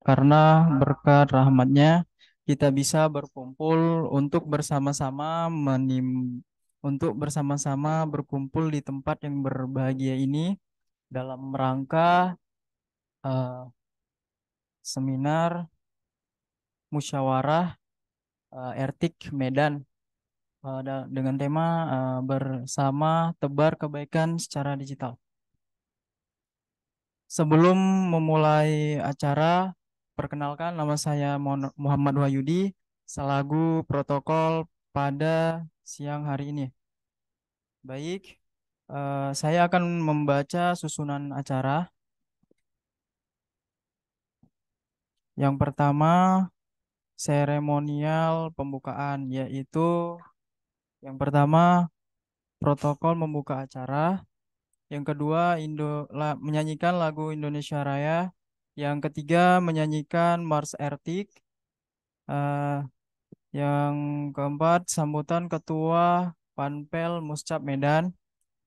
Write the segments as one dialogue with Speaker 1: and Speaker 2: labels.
Speaker 1: karena berkat rahmatnya kita bisa berkumpul untuk bersama-sama untuk bersama-sama berkumpul di tempat yang berbahagia ini dalam rangka eh, seminar musyawarah Ertik Medan dengan tema bersama tebar kebaikan secara digital. Sebelum memulai acara, perkenalkan nama saya Muhammad Wahyudi selaku protokol pada siang hari ini. Baik, saya akan membaca susunan acara. Yang pertama, seremonial pembukaan, yaitu yang pertama protokol membuka acara. Yang kedua, menyanyikan lagu Indonesia Raya. Yang ketiga, menyanyikan Mars Ertik. Eh, yang keempat, sambutan Ketua Panpel Muscap Medan.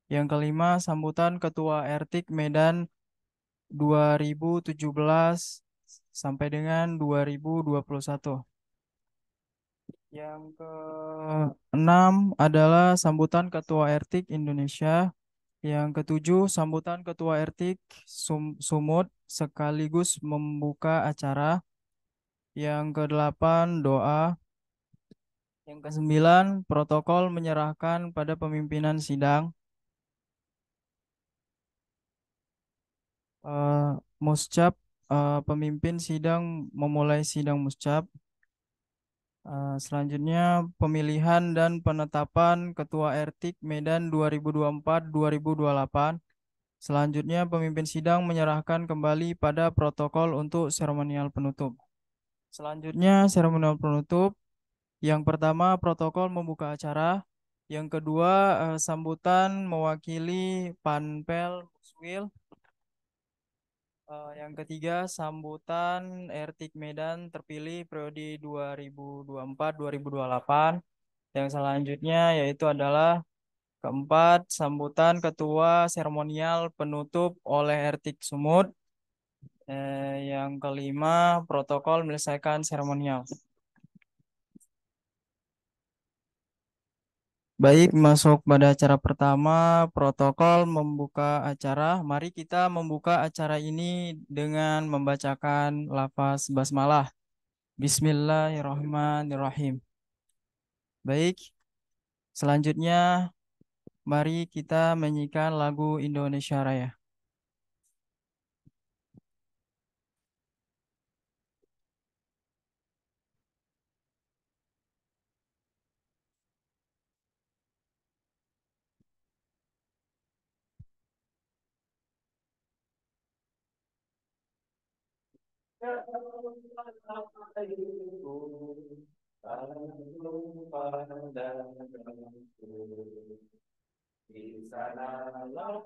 Speaker 1: Yang kelima, sambutan Ketua Ertik Medan 2017 sampai dengan 2021. Yang keenam adalah sambutan Ketua Ertik Indonesia. Yang ketujuh, sambutan Ketua Ertik Sumut sekaligus membuka acara. Yang kedelapan, doa. Yang kesembilan, protokol menyerahkan pada pemimpinan sidang. Eh, Muscap, pemimpin sidang memulai sidang muscap. Selanjutnya, pemilihan dan penetapan Ketua Ertik Medan 2024-2028. Selanjutnya, pemimpin sidang menyerahkan kembali pada protokol untuk seremonial penutup. Selanjutnya, seremonial penutup. Yang pertama, protokol membuka acara. Yang kedua, sambutan mewakili Panpel Muswil. Yang ketiga, sambutan Ertik Medan terpilih periode 2024-2028. Yang selanjutnya yaitu adalah keempat, sambutan ketua seremonial penutup oleh Ertik Sumut. Yang kelima, protokol menyelesaikan seremonial. Baik, masuk pada acara pertama, protokol membuka acara. Mari kita membuka acara ini dengan membacakan lafaz basmalah. Bismillahirrahmanirrahim. Baik, selanjutnya mari kita menyanyikan lagu Indonesia Raya. Di sanalah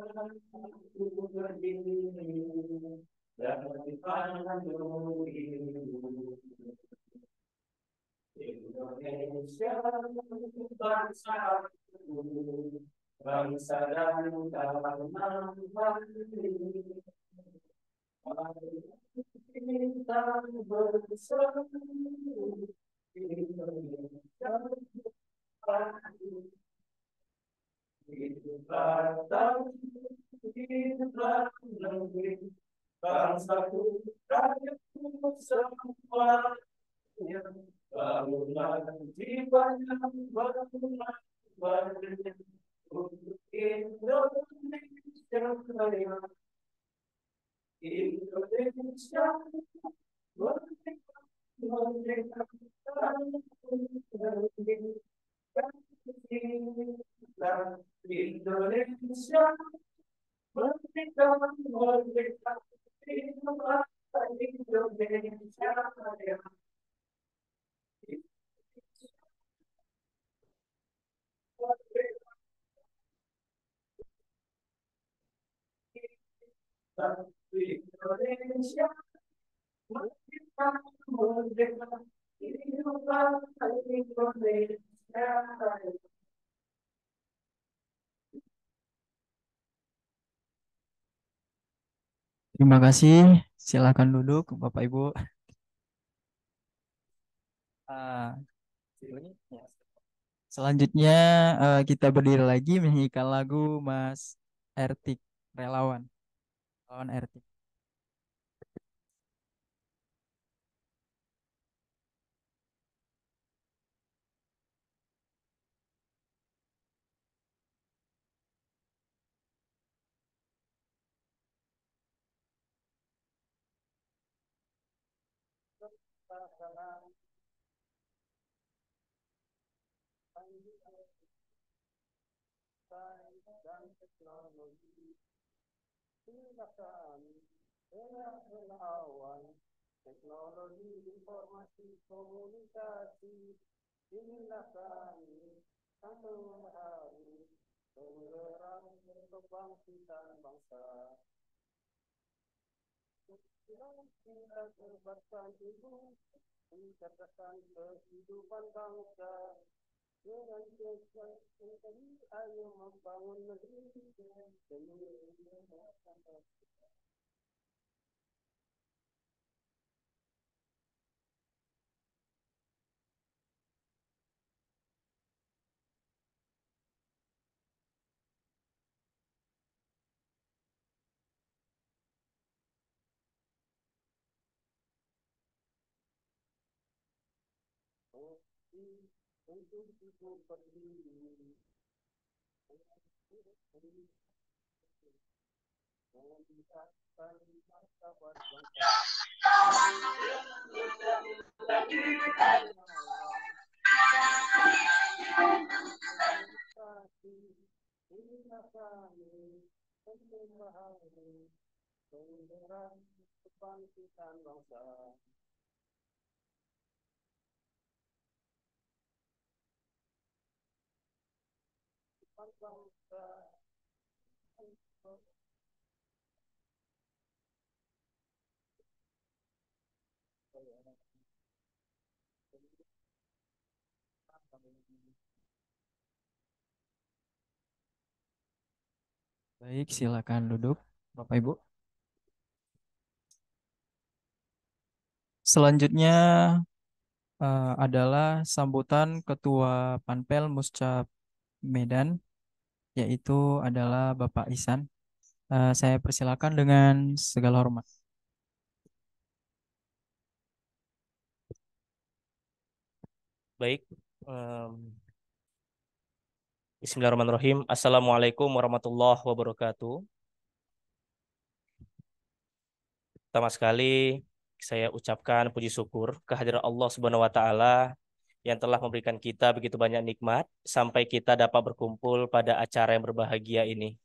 Speaker 1: aku berdiri dan dipandu ibu. Indonesia bangsaku, bangsa dan tanah mandiri. Mari kita bersatu, Indonesia bangsa. Hiduplah tanah, hiduplah negeri, bangsaku, rakyatku semuanya. Bangunlah jiwanya, bangunlah badannya, untuk Indonesia Raya. Indonesia merdeka, merdeka, tanahku negeri. Indonesia merdeka, merdeka, hiduplah Indonesia Raya. Indonesia merdeka, merdeka, hiduplah Indonesia Raya. Terima kasih. Silakan duduk, Bapak Ibu. Ah, ya. Selanjutnya kita berdiri lagi menyanyikan lagu Mas Ertik, Relawan. Relawan Ertik. Baik, silakan duduk, Bapak Ibu. Selanjutnya adalah sambutan Ketua Panpel Muscap Medan, yaitu adalah Bapak Ihsan. Saya persilakan dengan segala hormat.
Speaker 2: Baik, Bismillahirrahmanirrahim. Assalamualaikum warahmatullahi wabarakatuh. Pertama sekali, saya ucapkan puji syukur kehadirat Allah Subhanahu wa Ta'ala yang telah memberikan kita begitu banyak nikmat sampai kita dapat berkumpul pada acara yang berbahagia ini.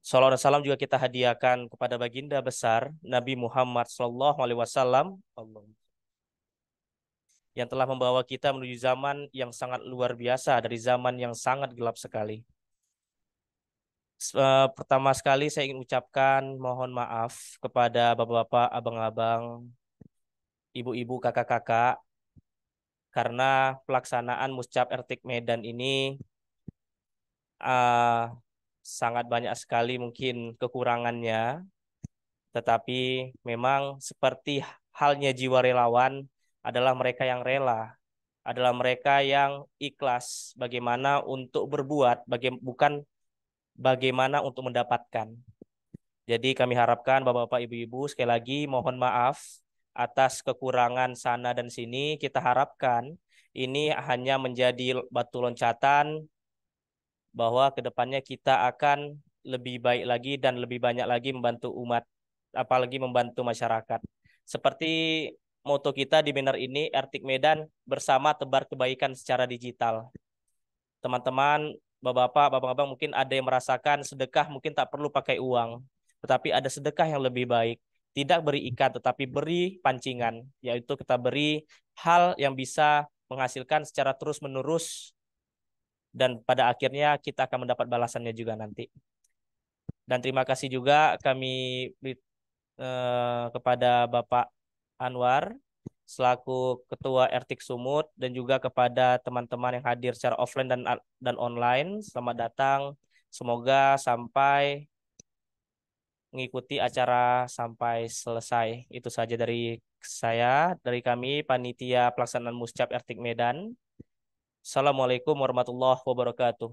Speaker 2: Salawat dan salam juga kita hadiahkan kepada baginda besar Nabi Muhammad SAW yang telah membawa kita menuju zaman yang sangat luar biasa dari zaman yang sangat gelap sekali. Pertama sekali saya ingin ucapkan mohon maaf kepada bapak-bapak, abang-abang, ibu-ibu, kakak-kakak karena pelaksanaan Muscap Ertik Medan ini uh, sangat banyak sekali mungkin kekurangannya, tetapi memang seperti halnya jiwa relawan adalah mereka yang rela, adalah mereka yang ikhlas bagaimana untuk berbuat, bukan bagaimana untuk mendapatkan. Jadi kami harapkan Bapak-bapak, Ibu-ibu sekali lagi mohon maaf atas kekurangan sana dan sini. Kita harapkan ini hanya menjadi batu loncatan bahwa kedepannya kita akan lebih baik lagi dan lebih banyak lagi membantu umat, apalagi membantu masyarakat. Seperti moto kita di banner ini, Ertik Medan bersama tebar kebaikan secara digital. Teman-teman, bapak-bapak, bapak-bapak mungkin ada yang merasakan sedekah mungkin tak perlu pakai uang, tetapi ada sedekah yang lebih baik. Tidak beri ikan, tetapi beri pancingan, yaitu kita beri hal yang bisa menghasilkan secara terus-menerus dan pada akhirnya kita akan mendapat balasannya juga nanti. Dan terima kasih juga kami kepada Bapak Anwar selaku Ketua Ertik Sumut dan juga kepada teman-teman yang hadir secara offline dan online. Selamat datang. Semoga mengikuti acara sampai selesai. Itu saja dari saya dari kami panitia pelaksanaan Muscap Ertik Medan. Assalamualaikum warahmatullahi wabarakatuh.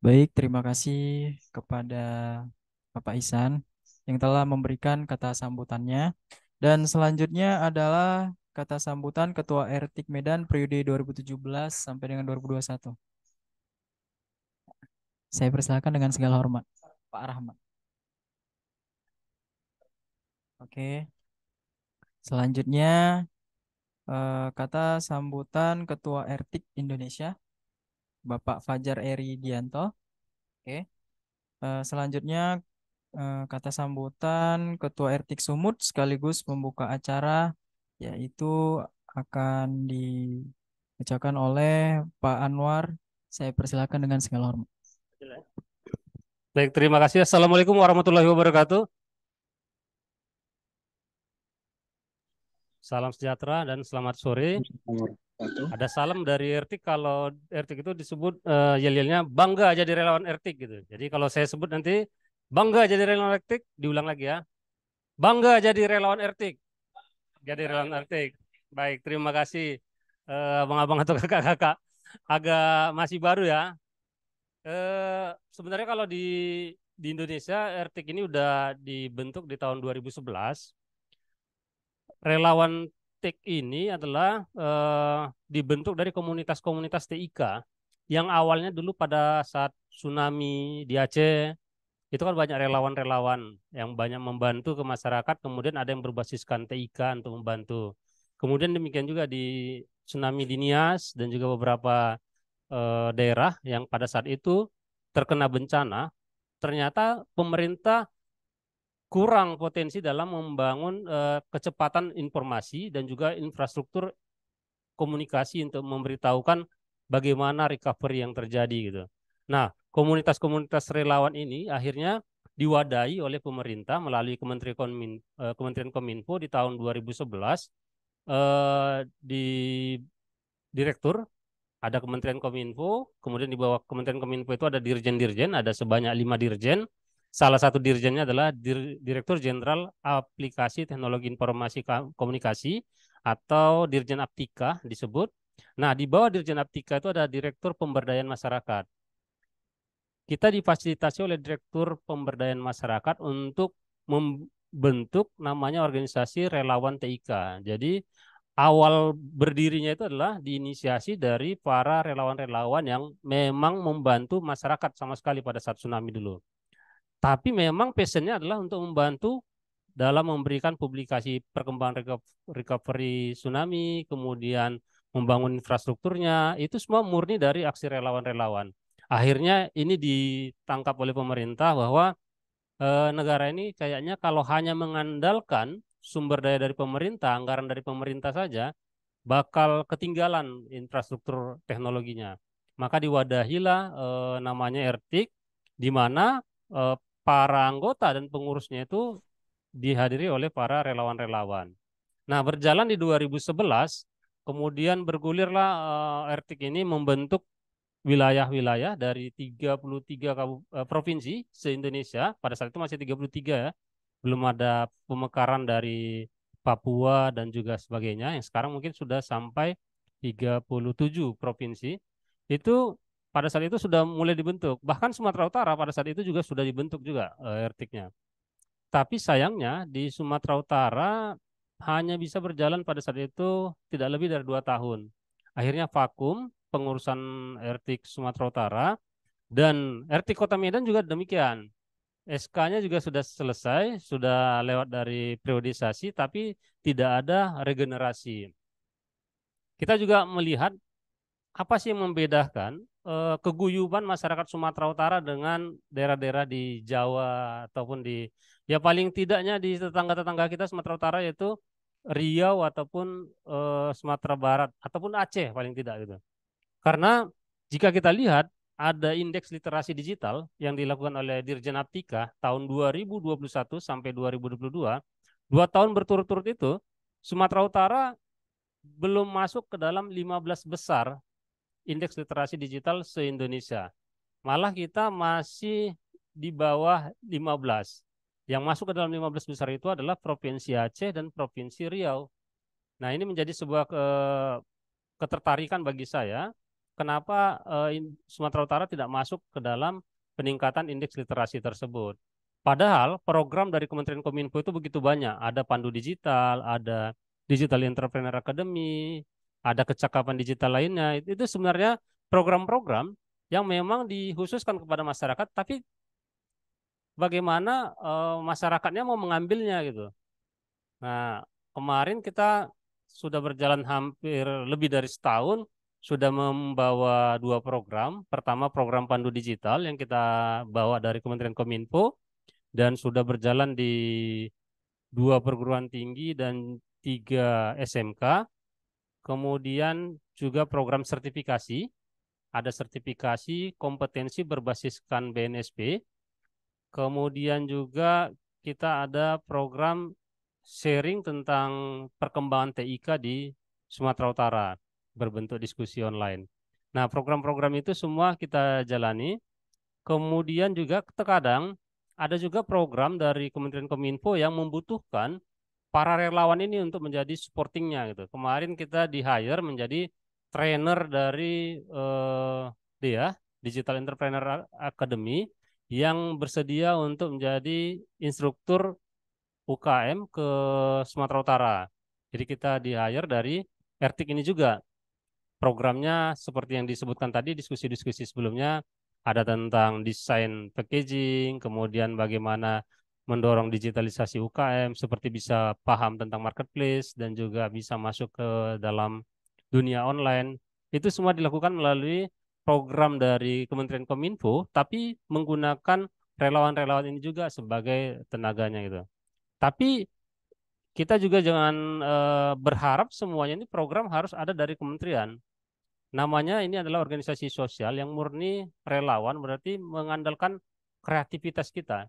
Speaker 1: Baik, terima kasih kepada Bapak Ihsan yang telah memberikan kata sambutannya. Dan selanjutnya adalah kata sambutan Ketua Ertik Medan periode 2017 sampai dengan 2021. Saya persilakan dengan segala hormat, Pak Rahmat. Oke, selanjutnya kata sambutan Ketua Ertik Indonesia, Bapak Fajar Eri Dianto. Oke, selanjutnya kata sambutan Ketua Ertik Sumut sekaligus membuka acara, yaitu akan dibacakan oleh Pak Anwar. Saya persilakan dengan segala hormat.
Speaker 3: Baik, terima kasih. Assalamualaikum warahmatullahi wabarakatuh. Salam sejahtera dan selamat sore. Ada salam dari Ertik. Kalau Ertik itu disebut yel-yelnya bangga jadi relawan Ertik gitu. Jadi kalau saya sebut nanti bangga jadi relawan Ertik, diulang lagi ya. Bangga jadi relawan Ertik. Jadi relawan Ertik. Baik, terima kasih abang-abang atau kakak-kakak. Agak masih baru ya. Sebenarnya kalau di Indonesia Ertik ini udah dibentuk di tahun 2011. Relawan TIK ini adalah dibentuk dari komunitas-komunitas TIK yang awalnya dulu pada saat tsunami di Aceh itu kan banyak relawan-relawan yang banyak membantu ke masyarakat, kemudian ada yang berbasiskan TIK untuk membantu. Kemudian demikian juga di tsunami di Nias dan juga beberapa daerah yang pada saat itu terkena bencana, ternyata pemerintah kurang potensi dalam membangun kecepatan informasi dan juga infrastruktur komunikasi untuk memberitahukan bagaimana recovery yang terjadi gitu. Nah, komunitas-komunitas relawan ini akhirnya diwadahi oleh pemerintah melalui Kementerian Kominfo di tahun 2011 di direktur ada Kementerian Kominfo, kemudian di bawah Kementerian Kominfo itu ada dirjen-dirjen, ada sebanyak 5 dirjen. Salah satu dirjennya adalah Direktur Jenderal Aplikasi Teknologi Informasi Komunikasi atau Dirjen Aptika disebut. Nah, di bawah Dirjen Aptika itu ada Direktur Pemberdayaan Masyarakat. Kita difasilitasi oleh Direktur Pemberdayaan Masyarakat untuk membentuk namanya organisasi relawan TIK. Jadi awal berdirinya itu adalah diinisiasi dari para relawan-relawan yang memang membantu masyarakat sama sekali pada saat tsunami dulu. Tapi memang passionnya adalah untuk membantu dalam memberikan publikasi perkembangan recovery tsunami, kemudian membangun infrastrukturnya, itu semua murni dari aksi relawan-relawan. Akhirnya ini ditangkap oleh pemerintah bahwa negara ini kayaknya kalau hanya mengandalkan sumber daya dari pemerintah, anggaran dari pemerintah saja, bakal ketinggalan infrastruktur teknologinya. Maka diwadahilah namanya ERTIK, di mana para anggota dan pengurusnya itu dihadiri oleh para relawan-relawan. Nah, berjalan di 2011, kemudian bergulirlah ERTIK ini membentuk wilayah-wilayah dari 33 provinsi se-Indonesia. Pada saat itu masih 33 ya. Belum ada pemekaran dari Papua dan juga sebagainya. Yang sekarang mungkin sudah sampai 37 provinsi. Itu pada saat itu sudah mulai dibentuk. Bahkan Sumatera Utara pada saat itu juga sudah dibentuk juga ERTIK-nya. Tapi sayangnya di Sumatera Utara hanya bisa berjalan pada saat itu tidak lebih dari 2 tahun. Akhirnya vakum pengurusan RT Sumatera Utara dan RT Kota Medan juga demikian. SK-nya juga sudah selesai, sudah lewat dari periodisasi, tapi tidak ada regenerasi. Kita juga melihat apa sih yang membedakan keguyuban masyarakat Sumatera Utara dengan daerah-daerah di Jawa ataupun di ya paling tidaknya di tetangga-tetangga kita Sumatera Utara yaitu Riau ataupun Sumatera Barat ataupun Aceh paling tidak gitu. Karena jika kita lihat ada indeks literasi digital yang dilakukan oleh Dirjen Aptika tahun 2021 sampai 2022, 2 tahun berturut-turut itu Sumatera Utara belum masuk ke dalam 15 besar indeks literasi digital se-Indonesia. Malah kita masih di bawah 15. Yang masuk ke dalam 15 besar itu adalah Provinsi Aceh dan Provinsi Riau. Nah, ini menjadi sebuah ketertarikan bagi saya. Kenapa Sumatera Utara tidak masuk ke dalam peningkatan indeks literasi tersebut? Padahal program dari Kementerian Kominfo itu begitu banyak. Ada Pandu Digital, ada Digital Entrepreneur Academy, ada kecakapan digital lainnya. Itu sebenarnya program-program yang memang dikhususkan kepada masyarakat, tapi bagaimana masyarakatnya mau mengambilnya gitu. Nah, kemarin kita sudah berjalan hampir lebih dari setahun, sudah membawa 2 program. Pertama program Pandu Digital yang kita bawa dari Kementerian Kominfo dan sudah berjalan di 2 perguruan tinggi dan 3 SMK. Kemudian juga program sertifikasi, ada sertifikasi kompetensi berbasiskan BNSP. Kemudian juga kita ada program sharing tentang perkembangan TIK di Sumatera Utara berbentuk diskusi online. Nah, program-program itu semua kita jalani. Kemudian juga terkadang ada juga program dari Kementerian Kominfo yang membutuhkan para relawan ini untuk menjadi supportingnya gitu. Kemarin kita di hire menjadi trainer dari dia Digital Entrepreneur Academy yang bersedia untuk menjadi instruktur UKM ke Sumatera Utara. Jadi kita di hire dari RTIK ini juga. Programnya seperti yang disebutkan tadi diskusi-diskusi sebelumnya ada tentang desain packaging, kemudian bagaimana mendorong digitalisasi UKM, seperti bisa paham tentang marketplace dan juga bisa masuk ke dalam dunia online. Itu semua dilakukan melalui program dari Kementerian Kominfo, tapi menggunakan relawan-relawan ini juga sebagai tenaganya gitu. Tapi kita juga jangan berharap semuanya ini program harus ada dari kementerian. Namanya ini adalah organisasi sosial yang murni relawan, berarti mengandalkan kreativitas kita.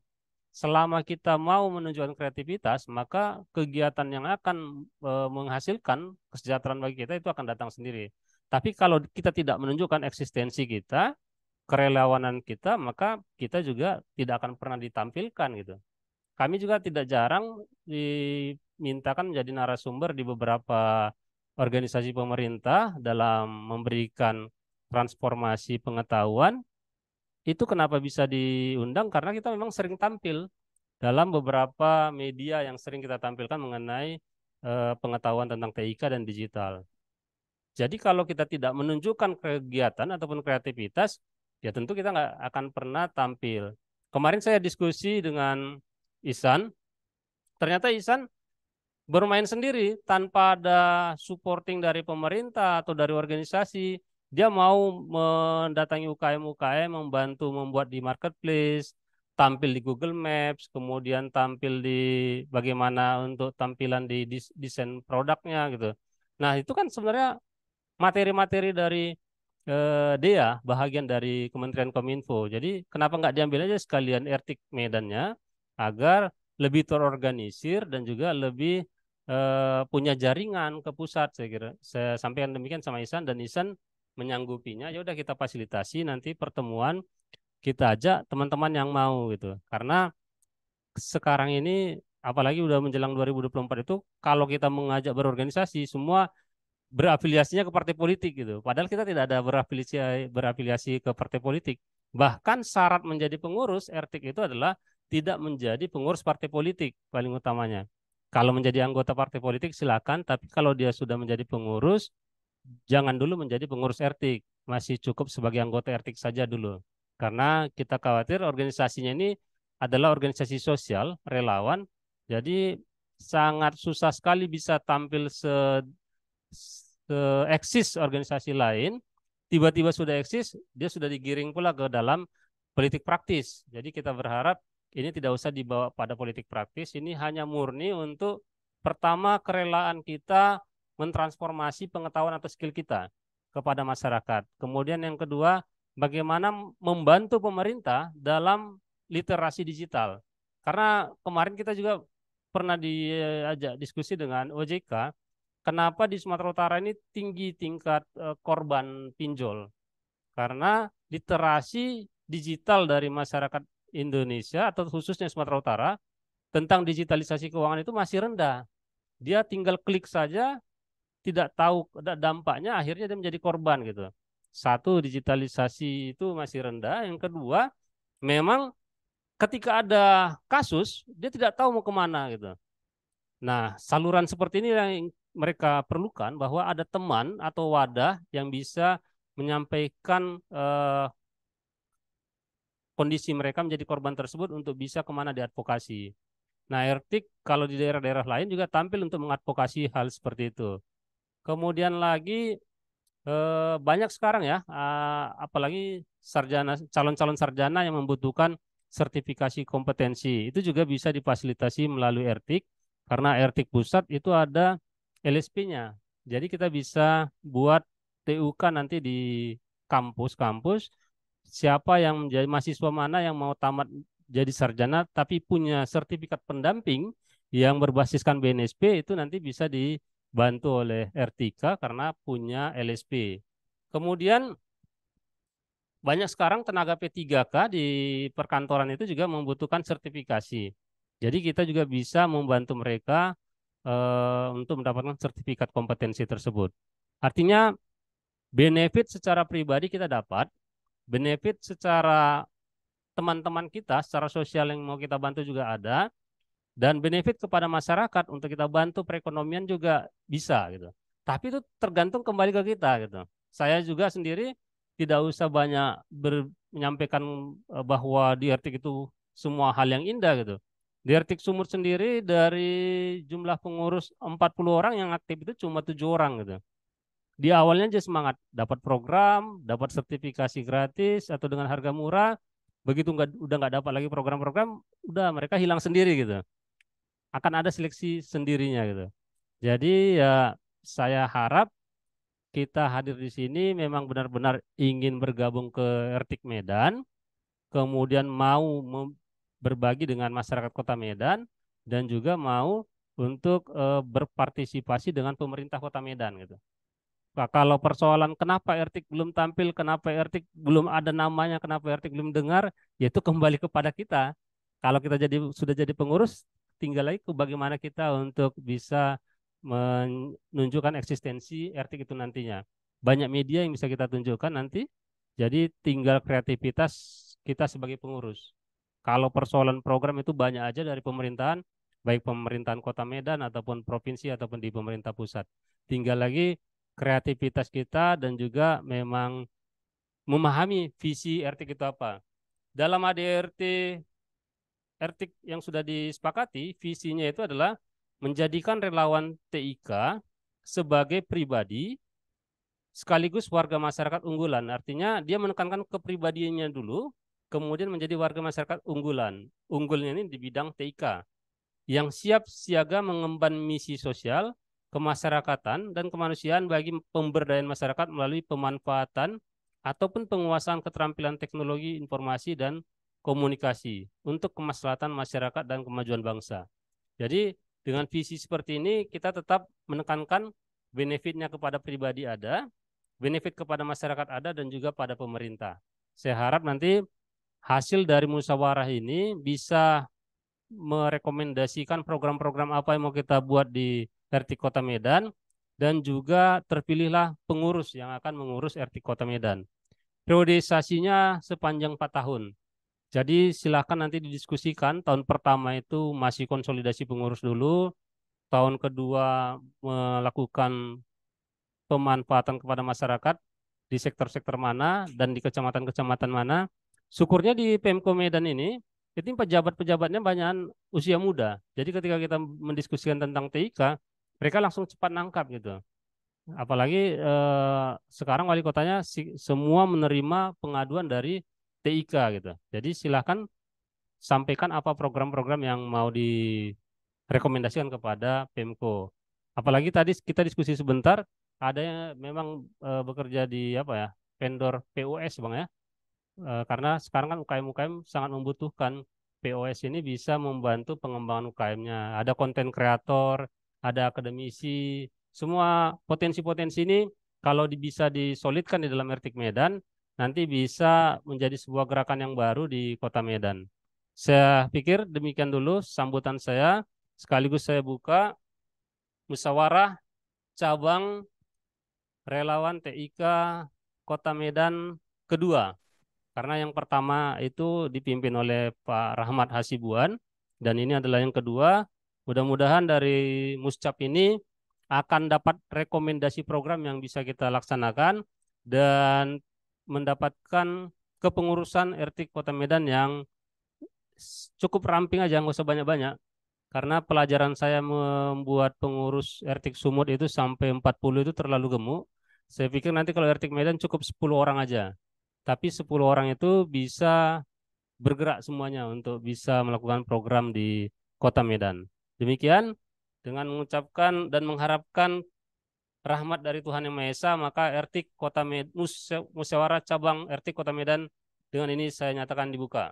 Speaker 3: Selama kita mau menunjukkan kreativitas, maka kegiatan yang akan menghasilkan kesejahteraan bagi kita itu akan datang sendiri. Tapi kalau kita tidak menunjukkan eksistensi kita, kerelawanan kita, maka kita juga tidak akan pernah ditampilkan gitu. Kami juga tidak jarang dimintakan menjadi narasumber di beberapa organisasi pemerintah dalam memberikan transformasi pengetahuan. Itu kenapa bisa diundang? Karena kita memang sering tampil dalam beberapa media yang sering kita tampilkan mengenai pengetahuan tentang TIK dan digital. Jadi kalau kita tidak menunjukkan kegiatan ataupun kreativitas, ya tentu kita nggak akan pernah tampil. Kemarin saya diskusi dengan Ihsan, ternyata Ihsan bermain sendiri tanpa ada supporting dari pemerintah atau dari organisasi. Dia mau mendatangi UKM-UKM, membantu membuat di marketplace, tampil di Google Maps, kemudian tampil di bagaimana untuk tampilan di desain produknya gitu. Nah, itu kan sebenarnya materi-materi dari DEA, bahagian dari Kementerian Kominfo. Jadi kenapa nggak diambil aja sekalian RTIK Medannya agar lebih terorganisir dan juga lebih punya jaringan ke pusat, saya kira. Saya sampaikan demikian sama Ihsan dan Ihsan menyanggupinya. Ya udah kita fasilitasi nanti pertemuan, kita ajak teman-teman yang mau gitu. Karena sekarang ini apalagi udah menjelang 2024 itu kalau kita mengajak berorganisasi semua berafiliasinya ke partai politik gitu. Padahal kita tidak ada berafiliasi ke partai politik. Bahkan syarat menjadi pengurus RTIK itu adalah tidak menjadi pengurus partai politik paling utamanya. Kalau menjadi anggota partai politik silakan, tapi kalau dia sudah menjadi pengurus, jangan dulu menjadi pengurus RTIK. Masih cukup sebagai anggota RTIK saja dulu. Karena kita khawatir organisasinya ini adalah organisasi sosial, relawan, jadi sangat susah sekali bisa tampil eksis organisasi lain, tiba-tiba sudah eksis, dia sudah digiring pula ke dalam politik praktis. Jadi kita berharap ini tidak usah dibawa pada politik praktis, ini hanya murni untuk pertama kerelaan kita mentransformasi pengetahuan atau skill kita kepada masyarakat. Kemudian yang kedua, bagaimana membantu pemerintah dalam literasi digital. Karena kemarin kita juga pernah diajak diskusi dengan OJK, kenapa di Sumatera Utara ini tinggi tingkat korban pinjol? Karena literasi digital dari masyarakat Indonesia atau khususnya Sumatera Utara tentang digitalisasi keuangan itu masih rendah. Dia tinggal klik saja, tidak tahu dampaknya, akhirnya dia menjadi korban gitu. Satu, digitalisasi itu masih rendah. Yang kedua, memang ketika ada kasus, dia tidak tahu mau kemana gitu. Nah, saluran seperti ini yang mereka perlukan, bahwa ada teman atau wadah yang bisa menyampaikan kondisi mereka menjadi korban tersebut untuk bisa kemana diadvokasi. Nah, Ertik kalau di daerah-daerah lain juga tampil untuk mengadvokasi hal seperti itu. Kemudian lagi banyak sekarang ya, apalagi sarjana, calon-calon sarjana yang membutuhkan sertifikasi kompetensi. Itu juga bisa difasilitasi melalui Ertik, karena Ertik pusat itu ada LSP-nya. Jadi kita bisa buat TUK nanti di kampus-kampus, siapa yang menjadi mahasiswa mana yang mau tamat jadi sarjana tapi punya sertifikat pendamping yang berbasiskan BNSP, itu nanti bisa dibantu oleh R3 karena punya LSP. Kemudian banyak sekarang tenaga P3K di perkantoran itu juga membutuhkan sertifikasi. Jadi kita juga bisa membantu mereka untuk mendapatkan sertifikat kompetensi tersebut. Artinya benefit secara pribadi kita dapat, benefit secara teman-teman kita, secara sosial yang mau kita bantu juga ada, dan benefit kepada masyarakat untuk kita bantu perekonomian juga bisa gitu. Tapi itu tergantung kembali ke kita gitu. Saya juga sendiri tidak usah banyak menyampaikan bahwa di Ertik itu semua hal yang indah gitu. Di Ertik Sumur sendiri dari jumlah pengurus 40 orang yang aktif itu cuma 7 orang gitu. Di awalnya aja semangat dapat program, dapat sertifikasi gratis atau dengan harga murah. Begitu udah nggak dapat lagi program-program, udah mereka hilang sendiri gitu. Akan ada seleksi sendirinya gitu. Jadi ya saya harap kita hadir di sini memang benar-benar ingin bergabung ke Ertik Medan, kemudian mau berbagi dengan masyarakat Kota Medan, dan juga mau untuk berpartisipasi dengan pemerintah Kota Medan gitu. Nah, kalau persoalan kenapa Ertik belum tampil, kenapa Ertik belum ada namanya, kenapa Ertik belum dengar, yaitu kembali kepada kita. Kalau kita sudah jadi pengurus, tinggal lagi ke bagaimana kita untuk bisa menunjukkan eksistensi Ertik itu nantinya. Banyak media yang bisa kita tunjukkan nanti, jadi tinggal kreativitas kita sebagai pengurus. Kalau persoalan program itu banyak aja dari pemerintahan, baik pemerintahan Kota Medan ataupun provinsi ataupun di pemerintah pusat. Tinggal lagi kreativitas kita dan juga memang memahami visi Ertik itu apa. Dalam ADRT Ertik yang sudah disepakati, visinya itu adalah menjadikan relawan TIK sebagai pribadi sekaligus warga masyarakat unggulan. Artinya dia menekankan kepribadiannya dulu, kemudian menjadi warga masyarakat unggulan. Unggulnya ini di bidang TIK, yang siap siaga mengemban misi sosial, kemasyarakatan, dan kemanusiaan bagi pemberdayaan masyarakat melalui pemanfaatan ataupun penguasaan keterampilan teknologi informasi dan komunikasi untuk kemaslahatan masyarakat dan kemajuan bangsa. Jadi dengan visi seperti ini kita tetap menekankan benefitnya kepada pribadi ada, benefit kepada masyarakat ada, dan juga pada pemerintah. Saya harap nanti hasil dari musyawarah ini bisa merekomendasikan program-program apa yang mau kita buat di Ertik Kota Medan, dan juga terpilihlah pengurus yang akan mengurus Ertik Kota Medan. Periodisasinya sepanjang 4 tahun. Jadi silakan nanti didiskusikan. Tahun pertama itu masih konsolidasi pengurus dulu, tahun kedua melakukan pemanfaatan kepada masyarakat di sektor-sektor mana dan di kecamatan-kecamatan mana. Syukurnya di Pemko Medan ini itu pejabat-pejabatnya banyak usia muda. Jadi ketika kita mendiskusikan tentang TIK, mereka langsung cepat nangkap gitu. Apalagi sekarang wali kotanya semua menerima pengaduan dari TIK gitu. Jadi silakan sampaikan apa program-program yang mau direkomendasikan kepada Pemko. Apalagi tadi kita diskusi sebentar, ada yang memang bekerja di apa ya, vendor POS Bang ya. Karena sekarang kan UKM-UKM sangat membutuhkan POS ini bisa membantu pengembangan UKM-nya. Ada konten kreator, ada akademisi, semua potensi-potensi ini kalau bisa disolidkan di dalam Ertik Medan, nanti bisa menjadi sebuah gerakan yang baru di Kota Medan. Saya pikir demikian dulu sambutan saya. Sekaligus saya buka musyawarah cabang relawan TIK Kota Medan kedua. Karena yang pertama itu dipimpin oleh Pak Rahmat Hasibuan dan ini adalah yang kedua. Mudah-mudahan dari Muscap ini akan dapat rekomendasi program yang bisa kita laksanakan dan mendapatkan kepengurusan RT Kota Medan yang cukup ramping aja, nggak usah banyak-banyak. Karena pelajaran saya membuat pengurus RT Sumut itu sampai 40 itu terlalu gemuk. Saya pikir nanti kalau RT Medan cukup 10 orang aja. Tapi 10 orang itu bisa bergerak semuanya untuk bisa melakukan program di Kota Medan. Demikian, dengan mengucapkan dan mengharapkan rahmat dari Tuhan Yang Maha Esa, maka RT Kota Medan, Musyawarah Cabang RT Kota Medan dengan ini saya nyatakan dibuka.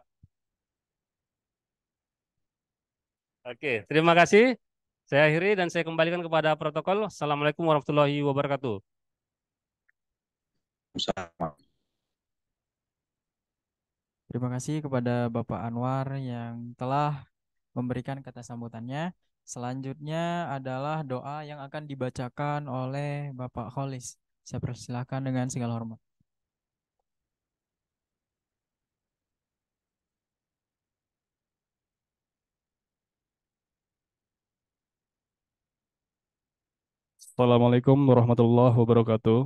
Speaker 3: Oke, terima kasih. Saya akhiri dan saya kembalikan kepada protokol. Assalamualaikum warahmatullahi wabarakatuh.
Speaker 1: Terima kasih kepada Bapak Anwar yang telah memberikan kata sambutannya. Selanjutnya adalah doa yang akan dibacakan oleh Bapak Kholis. Saya persilahkan dengan segala hormat.
Speaker 4: Assalamualaikum warahmatullahi wabarakatuh.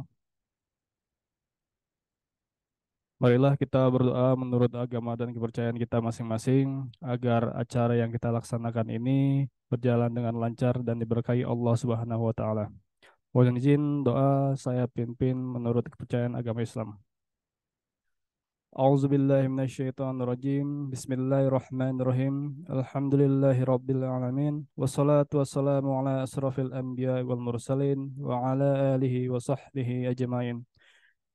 Speaker 4: Marilah kita berdoa menurut agama dan kepercayaan kita masing-masing agar acara yang kita laksanakan ini berjalan dengan lancar dan diberkahi Allah Subhanahu wa taala. Mohon izin doa saya pimpin menurut kepercayaan agama Islam. A'udzubillahiminasyaitonirrajim. Bismillahirrahmanirrahim. Alhamdulillahirabbil alamin. Wassalatu wassalamu ala asrafil anbiya wal mursalin wa ala alihi wa sahbihi ajmain.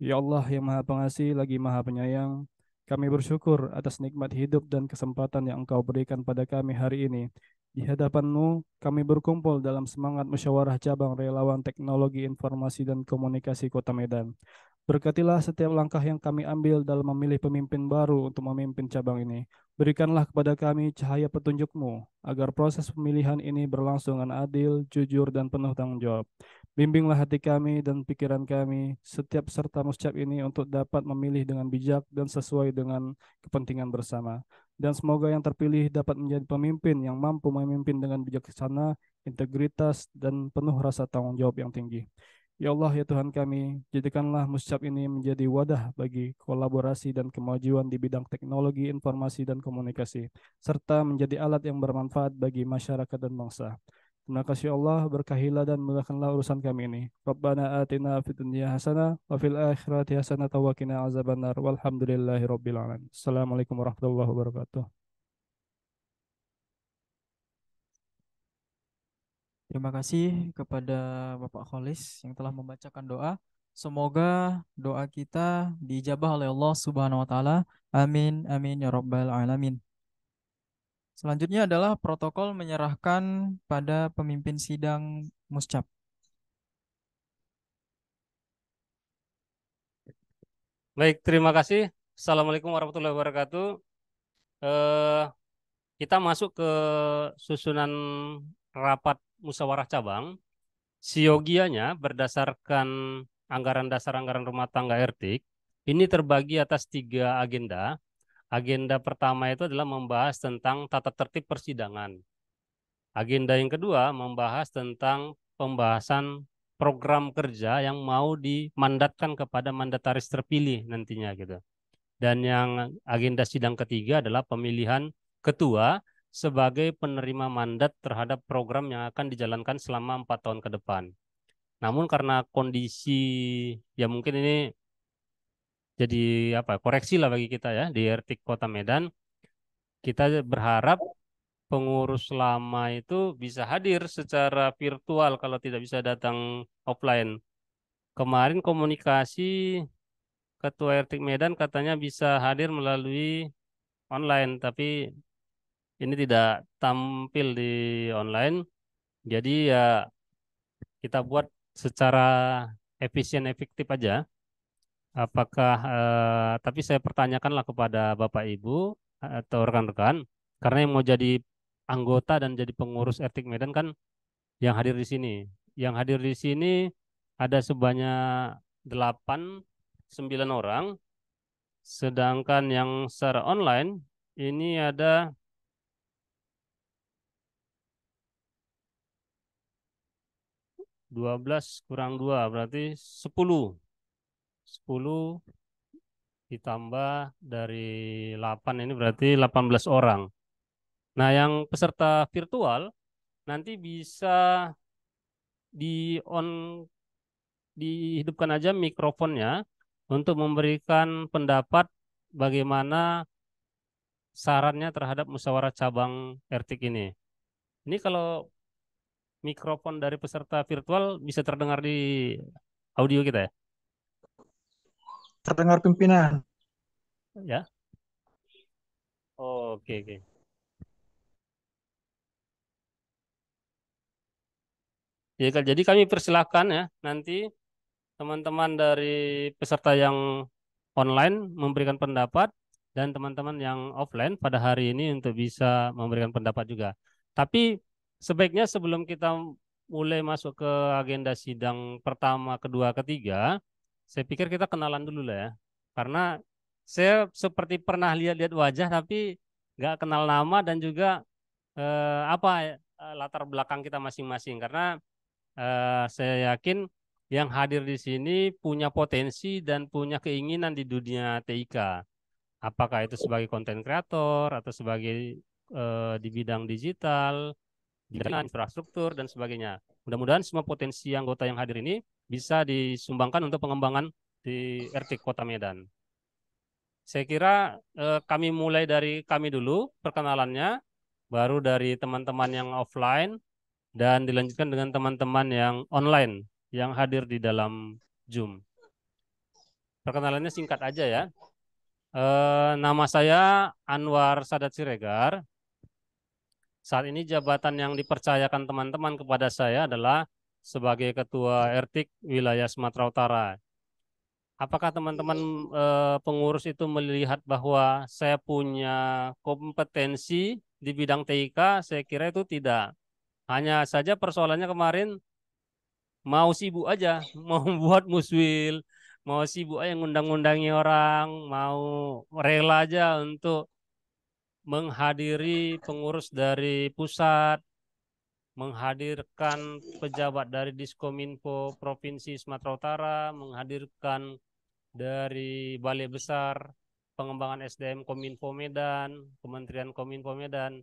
Speaker 4: Ya Allah yang Maha Pengasih lagi Maha Penyayang, kami bersyukur atas nikmat hidup dan kesempatan yang Engkau berikan pada kami hari ini. Di hadapan-Mu, kami berkumpul dalam semangat musyawarah cabang relawan teknologi informasi dan komunikasi Kota Medan. Berkatilah setiap langkah yang kami ambil dalam memilih pemimpin baru untuk memimpin cabang ini. Berikanlah kepada kami cahaya petunjuk-Mu, agar proses pemilihan ini berlangsung dengan adil, jujur, dan penuh tanggung jawab. Bimbinglah hati kami dan pikiran kami, setiap peserta muscap ini untuk dapat memilih dengan bijak dan sesuai dengan kepentingan bersama. Dan semoga yang terpilih dapat menjadi pemimpin yang mampu memimpin dengan bijaksana, integritas, dan penuh rasa tanggung jawab yang tinggi. Ya Allah, ya Tuhan kami, jadikanlah muscap ini menjadi wadah bagi kolaborasi dan kemajuan di bidang teknologi, informasi, dan komunikasi, serta menjadi alat yang bermanfaat bagi masyarakat dan bangsa. Terima kasih Allah, berkahilah dan mudahkanlah urusan kami ini. Rabbana atina fid dunya hasanah wa fil akhirati hasanah wa qina azabannar walhamdulillahi rabbil alamin. Assalamualaikum warahmatullahi wabarakatuh.
Speaker 1: Terima kasih kepada Bapak Kholis yang telah membacakan doa. Semoga doa kita diijabah oleh Allah Subhanahu wa taala. Amin amin ya rabbal alamin. Selanjutnya adalah protokol menyerahkan pada pemimpin sidang Muscap.
Speaker 3: Baik, terima kasih. Assalamualaikum warahmatullahi wabarakatuh. Eh, kita masuk ke susunan rapat musyawarah cabang. Siogianya berdasarkan anggaran dasar anggaran rumah tangga RT, ini terbagi atas 3 agenda. Agenda pertama itu adalah membahas tentang tata tertib persidangan. Agenda yang kedua membahas tentang pembahasan program kerja yang mau dimandatkan kepada mandataris terpilih nantinya gitu. Dan yang agenda sidang ketiga adalah pemilihan ketua sebagai penerima mandat terhadap program yang akan dijalankan selama 4 tahun ke depan. Namun karena kondisi ya mungkin ini jadi koreksi lah bagi kita ya di RT Kota Medan, kita berharap pengurus lama itu bisa hadir secara virtual kalau tidak bisa datang offline. Kemarin komunikasi Ketua RT Medan katanya bisa hadir melalui online, tapi ini tidak tampil di online. Jadi ya kita buat secara efisien efektif aja. Apakah tapi saya pertanyakanlah kepada Bapak Ibu atau rekan-rekan, Karena yang mau jadi anggota dan jadi pengurus Ertik Medan kan yang hadir di sini. Yang hadir di sini ada sebanyak 9 orang, sedangkan yang secara online ini ada 12 kurang 2 berarti 10. 10 ditambah dari 8 ini berarti 18 orang. Nah, yang peserta virtual nanti bisa di on dihidupkan aja mikrofonnya untuk memberikan pendapat bagaimana sarannya terhadap musyawarah cabang Ertik ini. Ini kalau mikrofon dari peserta virtual bisa terdengar di audio kita ya?
Speaker 5: Terdengar pimpinan.
Speaker 3: Ya. Oh, oke, oke. Ya, jadi kami persilahkan ya nanti teman-teman dari peserta yang online memberikan pendapat dan teman-teman yang offline pada hari ini untuk bisa memberikan pendapat juga. Tapi sebaiknya sebelum kita mulai masuk ke agenda sidang pertama, kedua, ketiga, saya pikir kita kenalan dulu lah ya. Karena saya seperti pernah lihat-lihat wajah tapi nggak kenal nama dan juga apa latar belakang kita masing-masing. Karena saya yakin yang hadir di sini punya potensi dan punya keinginan di dunia TIK. Apakah itu sebagai konten kreator atau sebagai di bidang digital, di bidang infrastruktur dan sebagainya. Mudah-mudahan semua potensi anggota yang hadir ini bisa disumbangkan untuk pengembangan di RT Kota Medan. Saya kira kami mulai dari kami dulu perkenalannya, baru dari teman-teman yang offline, dan dilanjutkan dengan teman-teman yang online yang hadir di dalam Zoom. Perkenalannya singkat aja ya. Nama saya Anwar Sadat Siregar. Saat ini jabatan yang dipercayakan teman-teman kepada saya adalah sebagai Ketua Ertik Wilayah Sumatera Utara. Apakah teman-teman pengurus itu melihat bahwa saya punya kompetensi di bidang TIK? Saya kira itu tidak. Hanya saja persoalannya kemarin mau sibuk aja, mau buat muswil, mau sibuk aja ngundang-undangi orang, mau rela aja untuk menghadiri pengurus dari pusat, menghadirkan pejabat dari Diskominfo Provinsi Sumatera Utara, menghadirkan dari Balai Besar Pengembangan SDM Kominfo Medan, Kementerian Kominfo Medan.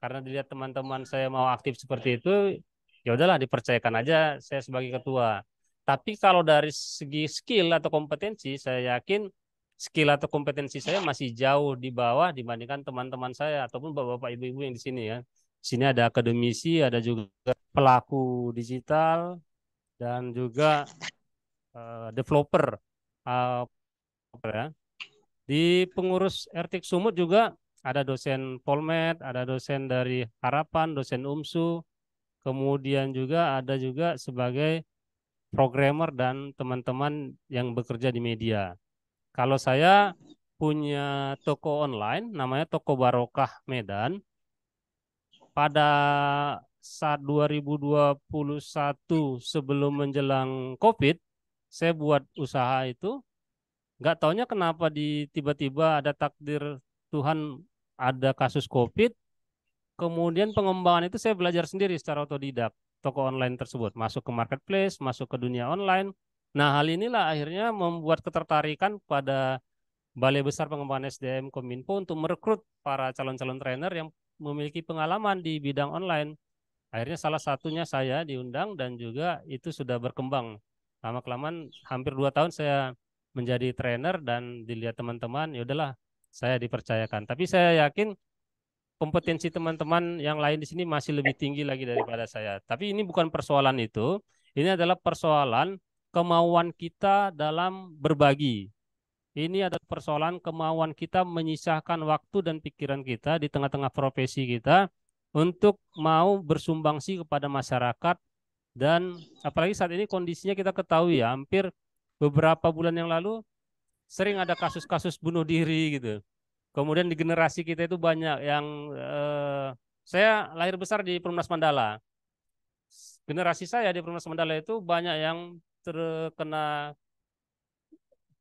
Speaker 3: Karena dilihat teman-teman saya mau aktif seperti itu, ya udahlah dipercayakan aja saya sebagai ketua. Tapi kalau dari segi skill atau kompetensi, saya yakin skill atau kompetensi saya masih jauh di bawah dibandingkan teman-teman saya ataupun bapak-bapak ibu-ibu yang di sini ya. Di sini ada akademisi, ada juga pelaku digital dan juga developer. Ya. Di pengurus Ertik Sumut juga ada dosen Polmed, ada dosen dari Harapan, dosen UMSU, kemudian juga ada juga sebagai programmer dan teman-teman yang bekerja di media. Kalau saya punya toko online, namanya Toko Barokah Medan. Pada saat 2021 sebelum menjelang COVID, saya buat usaha itu. Nggak taunya kenapa tiba-tiba ada takdir Tuhan ada kasus COVID. Kemudian pengembangan itu saya belajar sendiri secara otodidak. Toko online tersebut masuk ke marketplace, masuk ke dunia online. Nah, hal inilah akhirnya membuat ketertarikan pada Balai Besar Pengembangan SDM Kominfo untuk merekrut para calon-calon trainer yang memiliki pengalaman di bidang online. Akhirnya salah satunya saya diundang dan juga itu sudah berkembang. Lama-kelamaan hampir 2 tahun saya menjadi trainer dan dilihat teman-teman, ya udahlah saya dipercayakan. Tapi saya yakin kompetensi teman-teman yang lain di sini masih lebih tinggi lagi daripada saya. Tapi ini bukan persoalan itu, ini adalah persoalan kemauan kita dalam berbagi. Ini adalah persoalan kemauan kita menyisahkan waktu dan pikiran kita di tengah-tengah profesi kita untuk mau bersumbangsi kepada masyarakat. Dan apalagi saat ini kondisinya kita ketahui ya, hampir beberapa bulan yang lalu sering ada kasus-kasus bunuh diri gitu. Kemudian di generasi kita itu banyak yang saya lahir besar di Perumnas Mandala. Generasi saya di Perumnas Mandala itu banyak yang terkena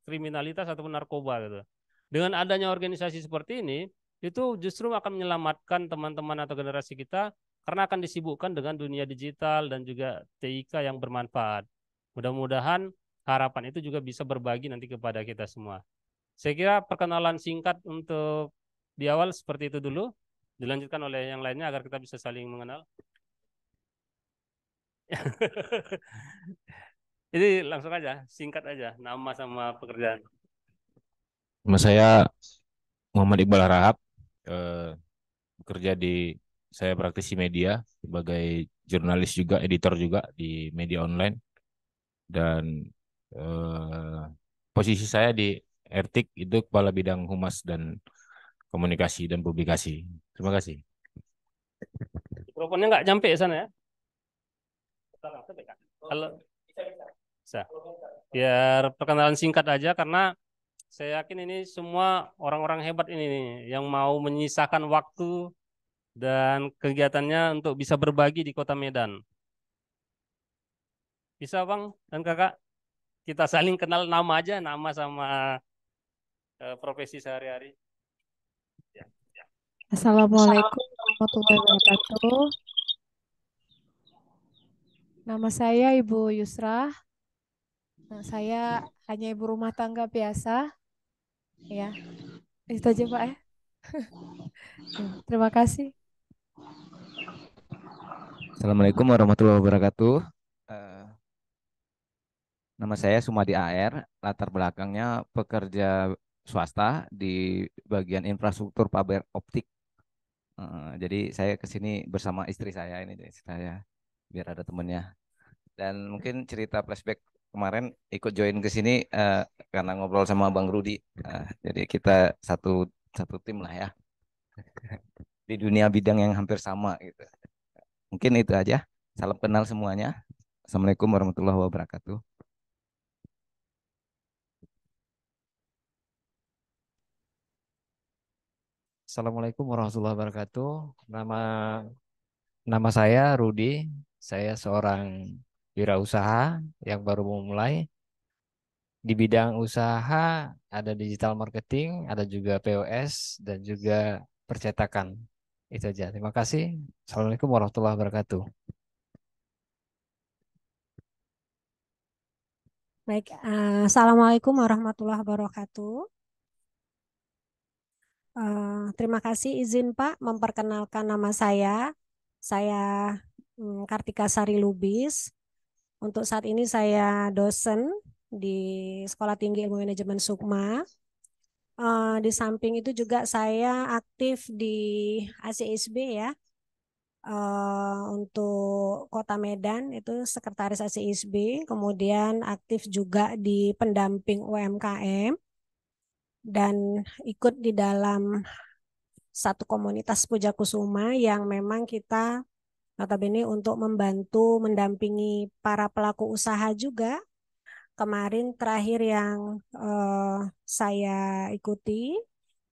Speaker 3: kriminalitas ataupun narkoba gitu. Dengan adanya organisasi seperti ini, itu justru akan menyelamatkan teman-teman atau generasi kita karena akan disibukkan dengan dunia digital dan juga TIK yang bermanfaat. Mudah-mudahan harapan itu juga bisa berbagi nanti kepada kita semua. Saya kira perkenalan singkat untuk di awal seperti itu dulu, dilanjutkan oleh yang lainnya agar kita bisa saling mengenal. Jadi langsung aja, singkat aja, nama sama pekerjaan.
Speaker 5: Nama saya Muhammad Iqbal Rahab, eh, bekerja di saya praktisi media sebagai jurnalis juga, editor juga di media online dan eh, posisi saya di RTIK itu Kepala Bidang Humas dan Komunikasi dan Publikasi. Terima kasih.
Speaker 3: Mikrofonnya nggak nyampe sana ya? Kalau bisa. Biar perkenalan singkat aja karena saya yakin ini semua orang-orang hebat ini nih yang mau menyisakan waktu dan kegiatannya untuk bisa berbagi di Kota Medan. Bisa Bang dan Kakak? Kita saling kenal nama aja, nama sama profesi sehari-hari. Ya.
Speaker 6: Assalamualaikum warahmatullahi wabarakatuh. Nama saya Ibu Yusra. Saya hanya ibu rumah tangga biasa. Ya, itu aja Pak ya. Terima kasih.
Speaker 7: Assalamualaikum warahmatullahi wabarakatuh. Eh, Nama saya Sumadi AR, latar belakangnya pekerja swasta di bagian infrastruktur fiber optik. Jadi saya ke sini bersama istri saya ini, istri saya, biar ada temennya. Dan mungkin cerita flashback kemarin ikut join ke sini karena ngobrol sama Bang Rudi. Jadi kita satu satu tim lah ya di dunia bidang yang hampir sama gitu. Mungkin itu aja. Salam kenal semuanya. Assalamualaikum warahmatullahi wabarakatuh.
Speaker 8: Assalamualaikum warahmatullahi wabarakatuh. Nama nama saya Rudi. Saya seorang wirausaha yang baru memulai. Di bidang usaha ada digital marketing, ada juga POS dan juga percetakan. Itu aja. Terima kasih. Assalamualaikum warahmatullahi wabarakatuh.
Speaker 6: Baik, Assalamualaikum warahmatullahi wabarakatuh. Terima kasih izin Pak memperkenalkan nama saya. Saya Kartika Sari Lubis. Untuk saat ini saya dosen di Sekolah Tinggi Ilmu Manajemen Sukma. Di samping itu juga saya aktif di ACSB ya. Untuk Kota Medan itu Sekretaris ACSB, kemudian aktif juga di pendamping UMKM dan ikut di dalam satu komunitas Puja Kusuma yang memang kita notabene untuk membantu mendampingi para pelaku usaha juga. Kemarin terakhir yang saya ikuti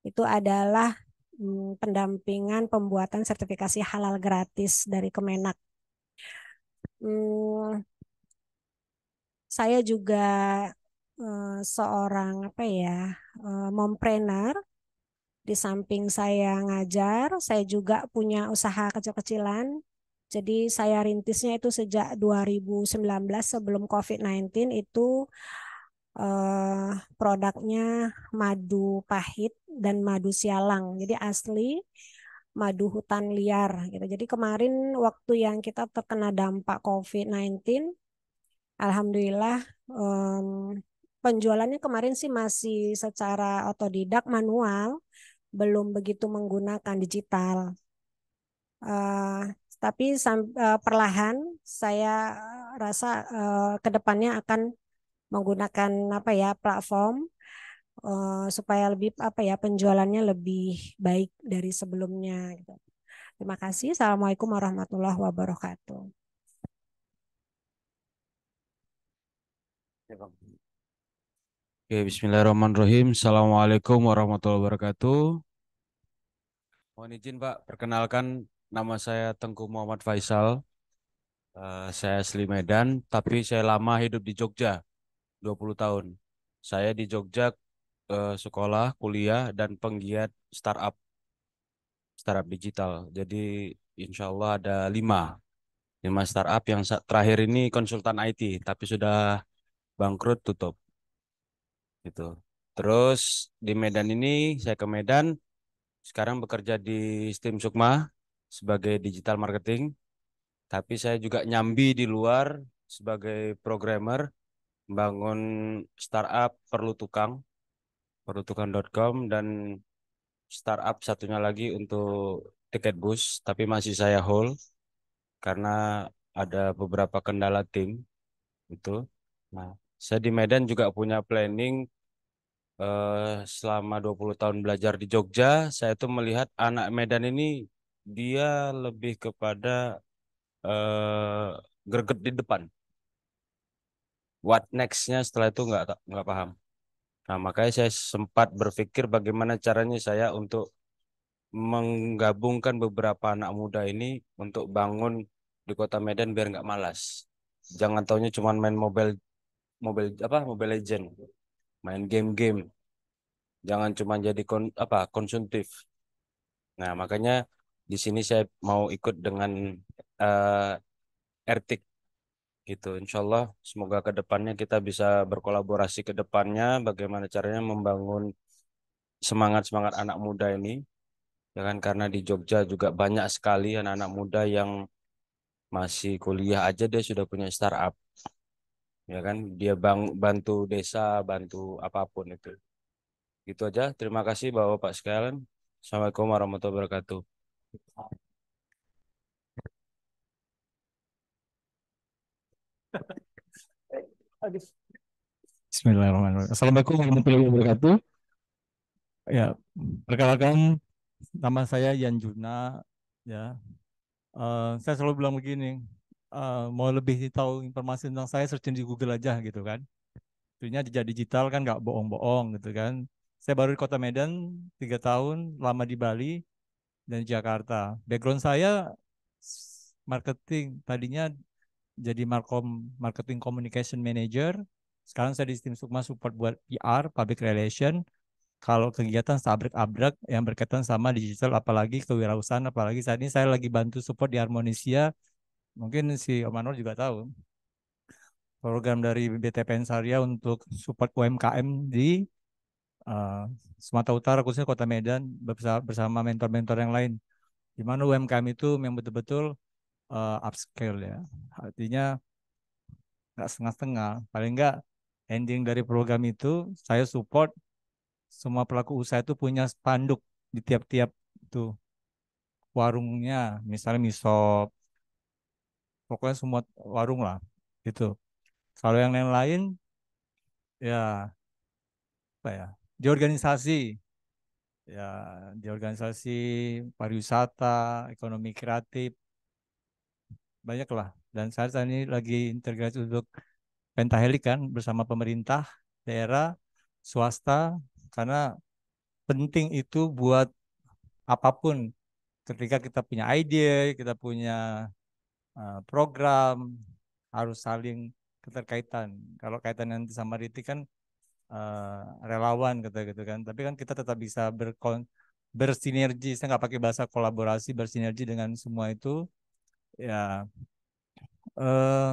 Speaker 6: itu adalah pendampingan pembuatan sertifikasi halal gratis dari Kemenak. Saya juga seorang mompreneur. Di samping saya ngajar, saya juga punya usaha kecil-kecilan. Jadi saya rintisnya itu sejak 2019 sebelum COVID-19 itu produknya madu pahit dan madu sialang. Jadi asli madu hutan liar gitu. Jadi kemarin waktu yang kita terkena dampak COVID-19, alhamdulillah penjualannya kemarin sih masih secara otodidak manual, belum begitu menggunakan digital. Tapi perlahan saya rasa ke depannya akan menggunakan platform supaya lebih penjualannya lebih baik dari sebelumnya gitu. Terima kasih. Assalamualaikum warahmatullahi wabarakatuh.
Speaker 9: Oke, bismillahirrahmanirrahim. Assalamualaikum warahmatullahi wabarakatuh. Mohon izin Pak, perkenalkan nama saya Tengku Muhammad Faisal. Saya asli Medan, tapi saya lama hidup di Jogja, 20 tahun. Saya di Jogja sekolah, kuliah, dan penggiat startup digital. Jadi insya Allah ada lima startup yang terakhir ini konsultan IT, tapi sudah bangkrut tutup. Gitu. Terus di Medan ini, saya ke Medan, sekarang bekerja di Steam Sukma sebagai digital marketing. Tapi saya juga nyambi di luar sebagai programmer, bangun startup perlutukang.com dan startup satunya lagi untuk tiket bus, tapi masih saya hold karena ada beberapa kendala tim itu. Nah, saya di Medan juga punya planning selama 20 tahun belajar di Jogja, saya tuh melihat anak Medan ini dia lebih kepada greget di depan. What next-nya setelah itu nggak paham. Nah, makanya saya sempat berpikir bagaimana caranya saya untuk menggabungkan beberapa anak muda ini untuk bangun di Kota Medan biar nggak malas. Jangan taunya cuma main Mobile Legend, main game-game. Jangan cuma jadi konsumtif. Nah, makanya di sini saya mau ikut dengan RTIK gitu. Insya Allah semoga ke depannya kita bisa berkolaborasi ke depannya bagaimana caranya membangun semangat-semangat anak muda ini. Ya kan karena di Jogja juga banyak sekali anak-anak muda yang masih kuliah aja dia sudah punya startup. Ya kan dia bantu desa, bantu apapun itu. Gitu aja. Terima kasih Bapak-Bapak sekalian. Assalamualaikum warahmatullahi wabarakatuh.
Speaker 10: Bismillahirrahmanirrahim. Assalamualaikum warahmatullahi wabarakatuh. Ya, perkenalkan nama saya Yan Juna. Ya, saya selalu bilang begini, mau lebih tahu informasi tentang saya searching di Google aja gitu kan. Tentunya jejak digital kan nggak bohong-bohong gitu kan. Saya baru di Kota Medan 3 tahun, lama di Bali dan Jakarta. Background saya marketing, tadinya jadi marketing communication manager. Sekarang saya di tim Sukma support buat PR, public relation. Kalau kegiatan sabrak-abrak yang berkaitan sama digital, apalagi kewirausahaan, apalagi saat ini saya lagi bantu support di Harmonisia. Mungkin si Om Anwar juga tahu program dari BTPN Syariah untuk support UMKM di eh, Sumatera Utara, khususnya Kota Medan, bersama mentor-mentor yang lain. Di mana UMKM itu yang betul-betul upscale ya. Artinya nggak setengah-setengah. Paling nggak ending dari program itu saya support semua pelaku usaha itu punya spanduk di tiap-tiap tuh warungnya, misalnya misop, pokoknya semua warung lah gitu. Kalau yang lain-lain ya apa ya? Di organisasi ya di organisasi pariwisata, ekonomi kreatif banyak lah. Dan saya saat ini lagi integrasi untuk pentahelik kan bersama pemerintah, daerah, swasta karena penting itu buat apapun ketika kita punya ide, kita punya program harus saling keterkaitan. Kalau kaitan nanti sama Riti kan eh, relawan kata gitu kan. Tapi kan kita tetap bisa bersinergi. Saya nggak pakai bahasa kolaborasi, bersinergi dengan semua itu. Ya, eh,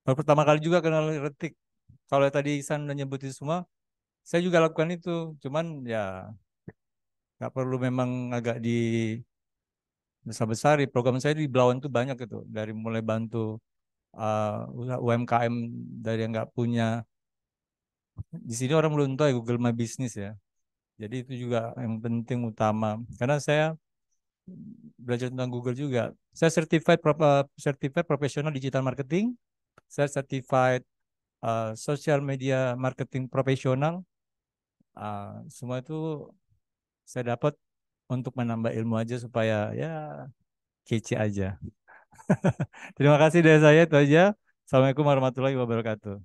Speaker 10: baru pertama kali juga kenal Retik. Kalau tadi Isan udah nyebutin semua, saya juga lakukan itu. Cuman ya nggak perlu memang agak di besar-besar. Program saya di Belawan itu banyak gitu. Dari mulai bantu UMKM dari yang nggak punya. Di sini orang belum tahu ya Google My Business ya. Jadi itu juga yang penting utama. Karena saya belajar tentang Google juga. Saya certified professional digital marketing. Saya certified social media marketing profesional. Semua itu saya dapat untuk menambah ilmu aja supaya ya kece aja. Terima kasih dari saya itu aja. Assalamualaikum warahmatullahi wabarakatuh.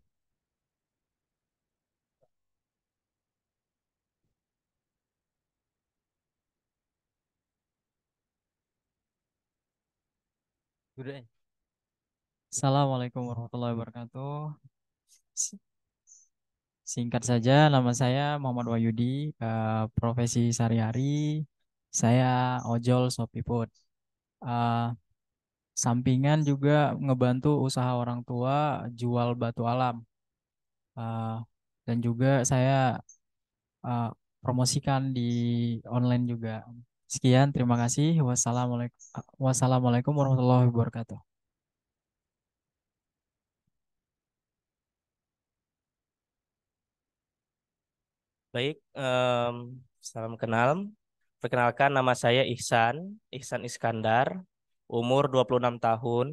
Speaker 1: Assalamualaikum warahmatullahi wabarakatuh. S- Singkat saja, nama saya Muhammad Wahyudi, profesi sehari-hari saya ojol Shopee Food. Eh, Sampingan juga ngebantu usaha orang tua jual batu alam. Eh, dan juga saya eh, promosikan di online juga. Sekian, terima kasih. Wassalamualaikum warahmatullahi wabarakatuh.
Speaker 2: Baik, salam kenal. Perkenalkan nama saya Ihsan Iskandar, umur 26 tahun.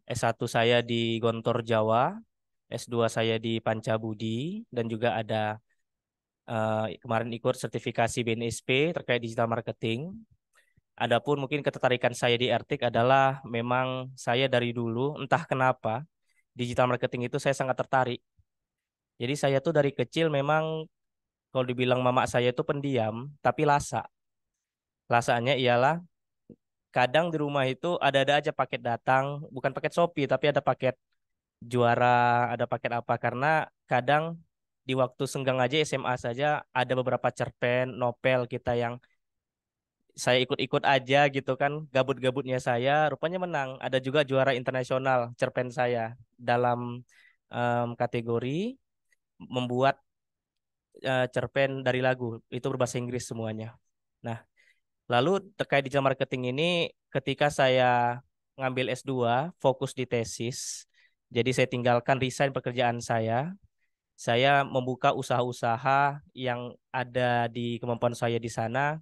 Speaker 2: S1 saya di Gontor Jawa, S2 saya di Pancabudi, dan juga ada kemarin ikut sertifikasi BNSP terkait digital marketing. Adapun mungkin ketertarikan saya di Ertik adalah memang saya dari dulu entah kenapa digital marketing itu saya sangat tertarik. Jadi saya tuh dari kecil memang kalau dibilang mama saya itu pendiam tapi lasa. Lasanya ialah kadang di rumah itu ada aja paket datang, bukan paket Shopee tapi ada paket juara, ada paket apa karena kadang di waktu senggang aja SMA saja ada beberapa cerpen, novel kita yang saya ikut-ikut aja gitu kan, gabut-gabutnya saya rupanya menang. Ada juga juara internasional cerpen saya dalam kategori membuat cerpen dari lagu itu berbahasa Inggris semuanya. Nah, lalu terkait digital marketing ini ketika saya ngambil S2 fokus di tesis, jadi saya tinggalkan resign pekerjaan saya membuka usaha-usaha yang ada di kemampuan saya di sana.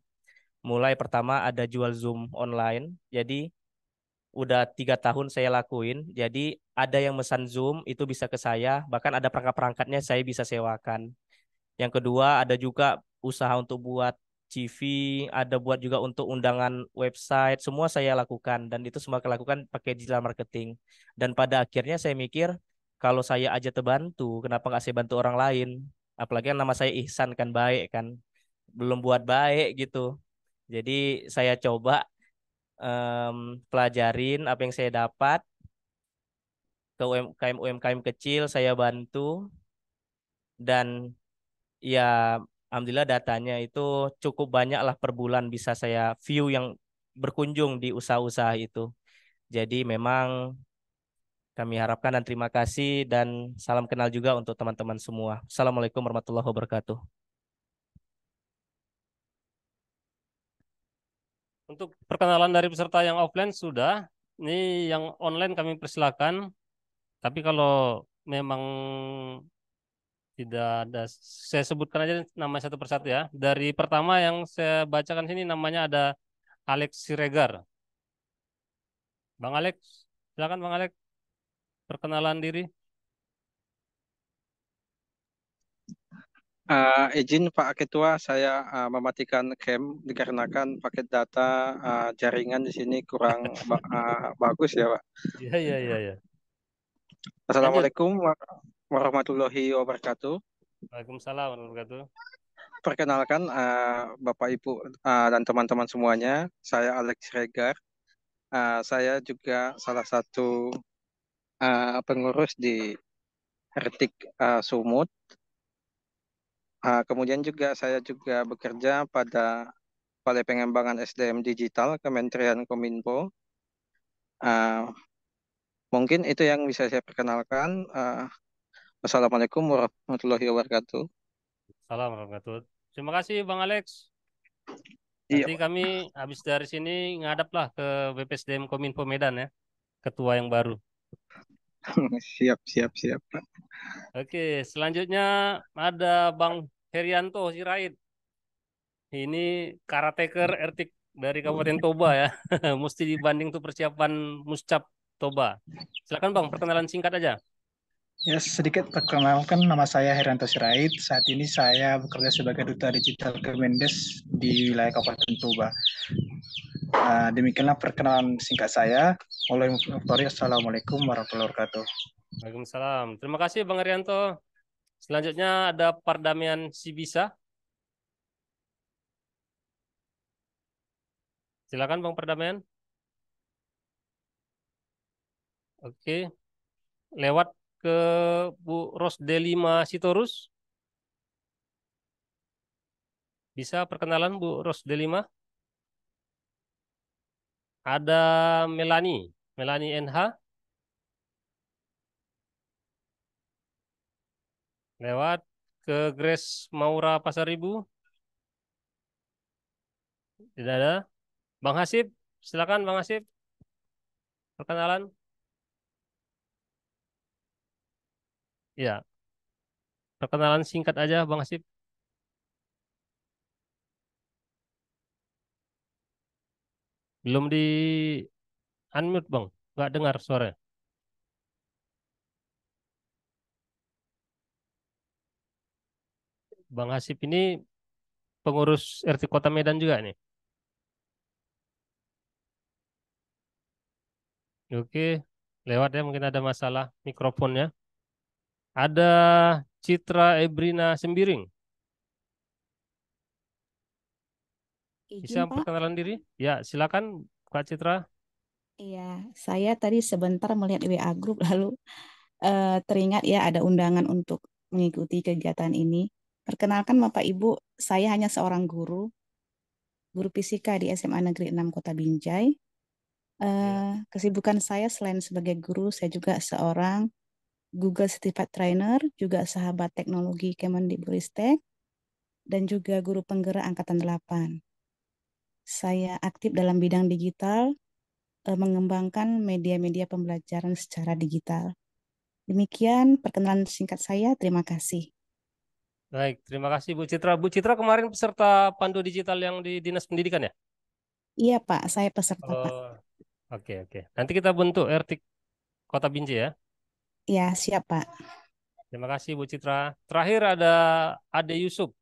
Speaker 2: Mulai pertama ada jual Zoom online. Jadi udah 3 tahun saya lakuin. Jadi ada yang pesan Zoom itu bisa ke saya. Bahkan ada perangkat-perangkatnya saya bisa sewakan. Yang kedua ada juga usaha untuk buat CV, ada buat juga untuk undangan website. Semua saya lakukan dan itu semua saya lakukan pakai digital marketing. Dan pada akhirnya saya mikir kalau saya aja terbantu, kenapa nggak saya bantu orang lain? Apalagi kan nama saya Ihsan kan baik kan, belum buat baik gitu. Jadi saya coba pelajarin apa yang saya dapat ke UMKM kecil saya bantu dan ya alhamdulillah datanya itu cukup banyak lah per bulan bisa saya view yang berkunjung di usaha-usaha itu. Jadi memang kami harapkan dan terima kasih dan salam kenal juga untuk teman-teman semua. Assalamualaikum warahmatullahi wabarakatuh.
Speaker 3: Untuk perkenalan dari peserta yang offline sudah, ini yang online kami persilakan. Tapi kalau memang tidak ada, saya sebutkan aja nama satu persatu ya. Dari pertama yang saya bacakan sini namanya ada Alex Siregar. Bang Alex, silakan Bang Alex, perkenalan diri.
Speaker 11: Izin Pak Ketua, saya mematikan cam dikarenakan paket data jaringan di sini kurang bagus ya, Pak.
Speaker 3: Iya, iya, iya, iya. Lanjut.
Speaker 11: Assalamualaikum warahmatullahi wabarakatuh.
Speaker 3: Waalaikumsalam warahmatullahi wabarakatuh.
Speaker 11: Perkenalkan Bapak Ibu dan teman-teman semuanya, saya Alex Regar. Saya juga salah satu pengurus di Hertik Sumut. Kemudian juga saya juga bekerja pada Balai Pengembangan SDM Digital Kementerian Kominfo. Uh, Mungkin itu yang bisa saya perkenalkan. Wassalamualaikum warahmatullahi wabarakatuh.
Speaker 3: Salam warahmatullahi wabarakatuh. Terima kasih Bang Alex.
Speaker 11: Iya,
Speaker 3: Nanti
Speaker 11: Pak.
Speaker 3: kami habis dari sini ngadaplah ke BPSDM Kominfo Medan ya, ketua yang baru.
Speaker 11: Siap, siap, siap, Pak.
Speaker 3: Oke, selanjutnya ada Bang Herianto Sirait. Ini karateker Ertik dari Kabupaten Toba ya. Mesti dibanding tuh persiapan Muscap Toba. Silakan Bang, perkenalan singkat aja.
Speaker 12: Ya, sedikit perkenalkan, nama saya Herianto Sirait. Saat ini saya bekerja sebagai Duta Digital Kemendes di wilayah Kabupaten Toba. Demikianlah perkenalan singkat saya. Assalamualaikum warahmatullahi wabarakatuh.
Speaker 3: Waalaikumsalam. Terima kasih Bang Herianto. Selanjutnya ada Pardamian Sibisa. Silakan Bang Pardamian. Oke, lewat ke Bu Rosdelima Sitorus. Bisa perkenalan Bu Rosdelima? Ada Melani NH. Lewat ke Grace Maura Pasaribu. Tidak ada. Bang Hasib, silakan Bang Hasib. Perkenalan. Ya, perkenalan singkat aja Bang Hasib. Belum di unmute Bang, nggak dengar suara. Bang Hasib ini pengurus RT Kota Medan juga nih. Oke, lewat ya mungkin ada masalah mikrofonnya. Ada Citra Ebrina Sembiring. Bisa
Speaker 13: Izin Pak,
Speaker 3: perkenalan diri? Ya, silakan Kak Citra.
Speaker 13: iya saya tadi sebentar melihat WA Group lalu teringat ya ada undangan untuk mengikuti kegiatan ini. Perkenalkan Bapak Ibu, saya hanya seorang guru fisika di SMA Negeri 6 Kota Binjai. Kesibukan saya selain sebagai guru, saya juga seorang Google Certified Trainer, juga sahabat teknologi Kemendikbudristek, dan juga guru penggerak Angkatan 8. Saya aktif dalam bidang digital, mengembangkan media-media pembelajaran secara digital. Demikian perkenalan singkat saya. Terima kasih.
Speaker 3: Baik, terima kasih Bu Citra. Bu Citra kemarin peserta Pandu Digital yang di Dinas Pendidikan ya?
Speaker 13: Iya Pak, saya peserta Pak.
Speaker 3: Oh, oke. Nanti kita bentuk RT Kota Binjai ya.
Speaker 13: Iya, siap Pak.
Speaker 3: Terima kasih Bu Citra. Terakhir ada Ade Yusuf.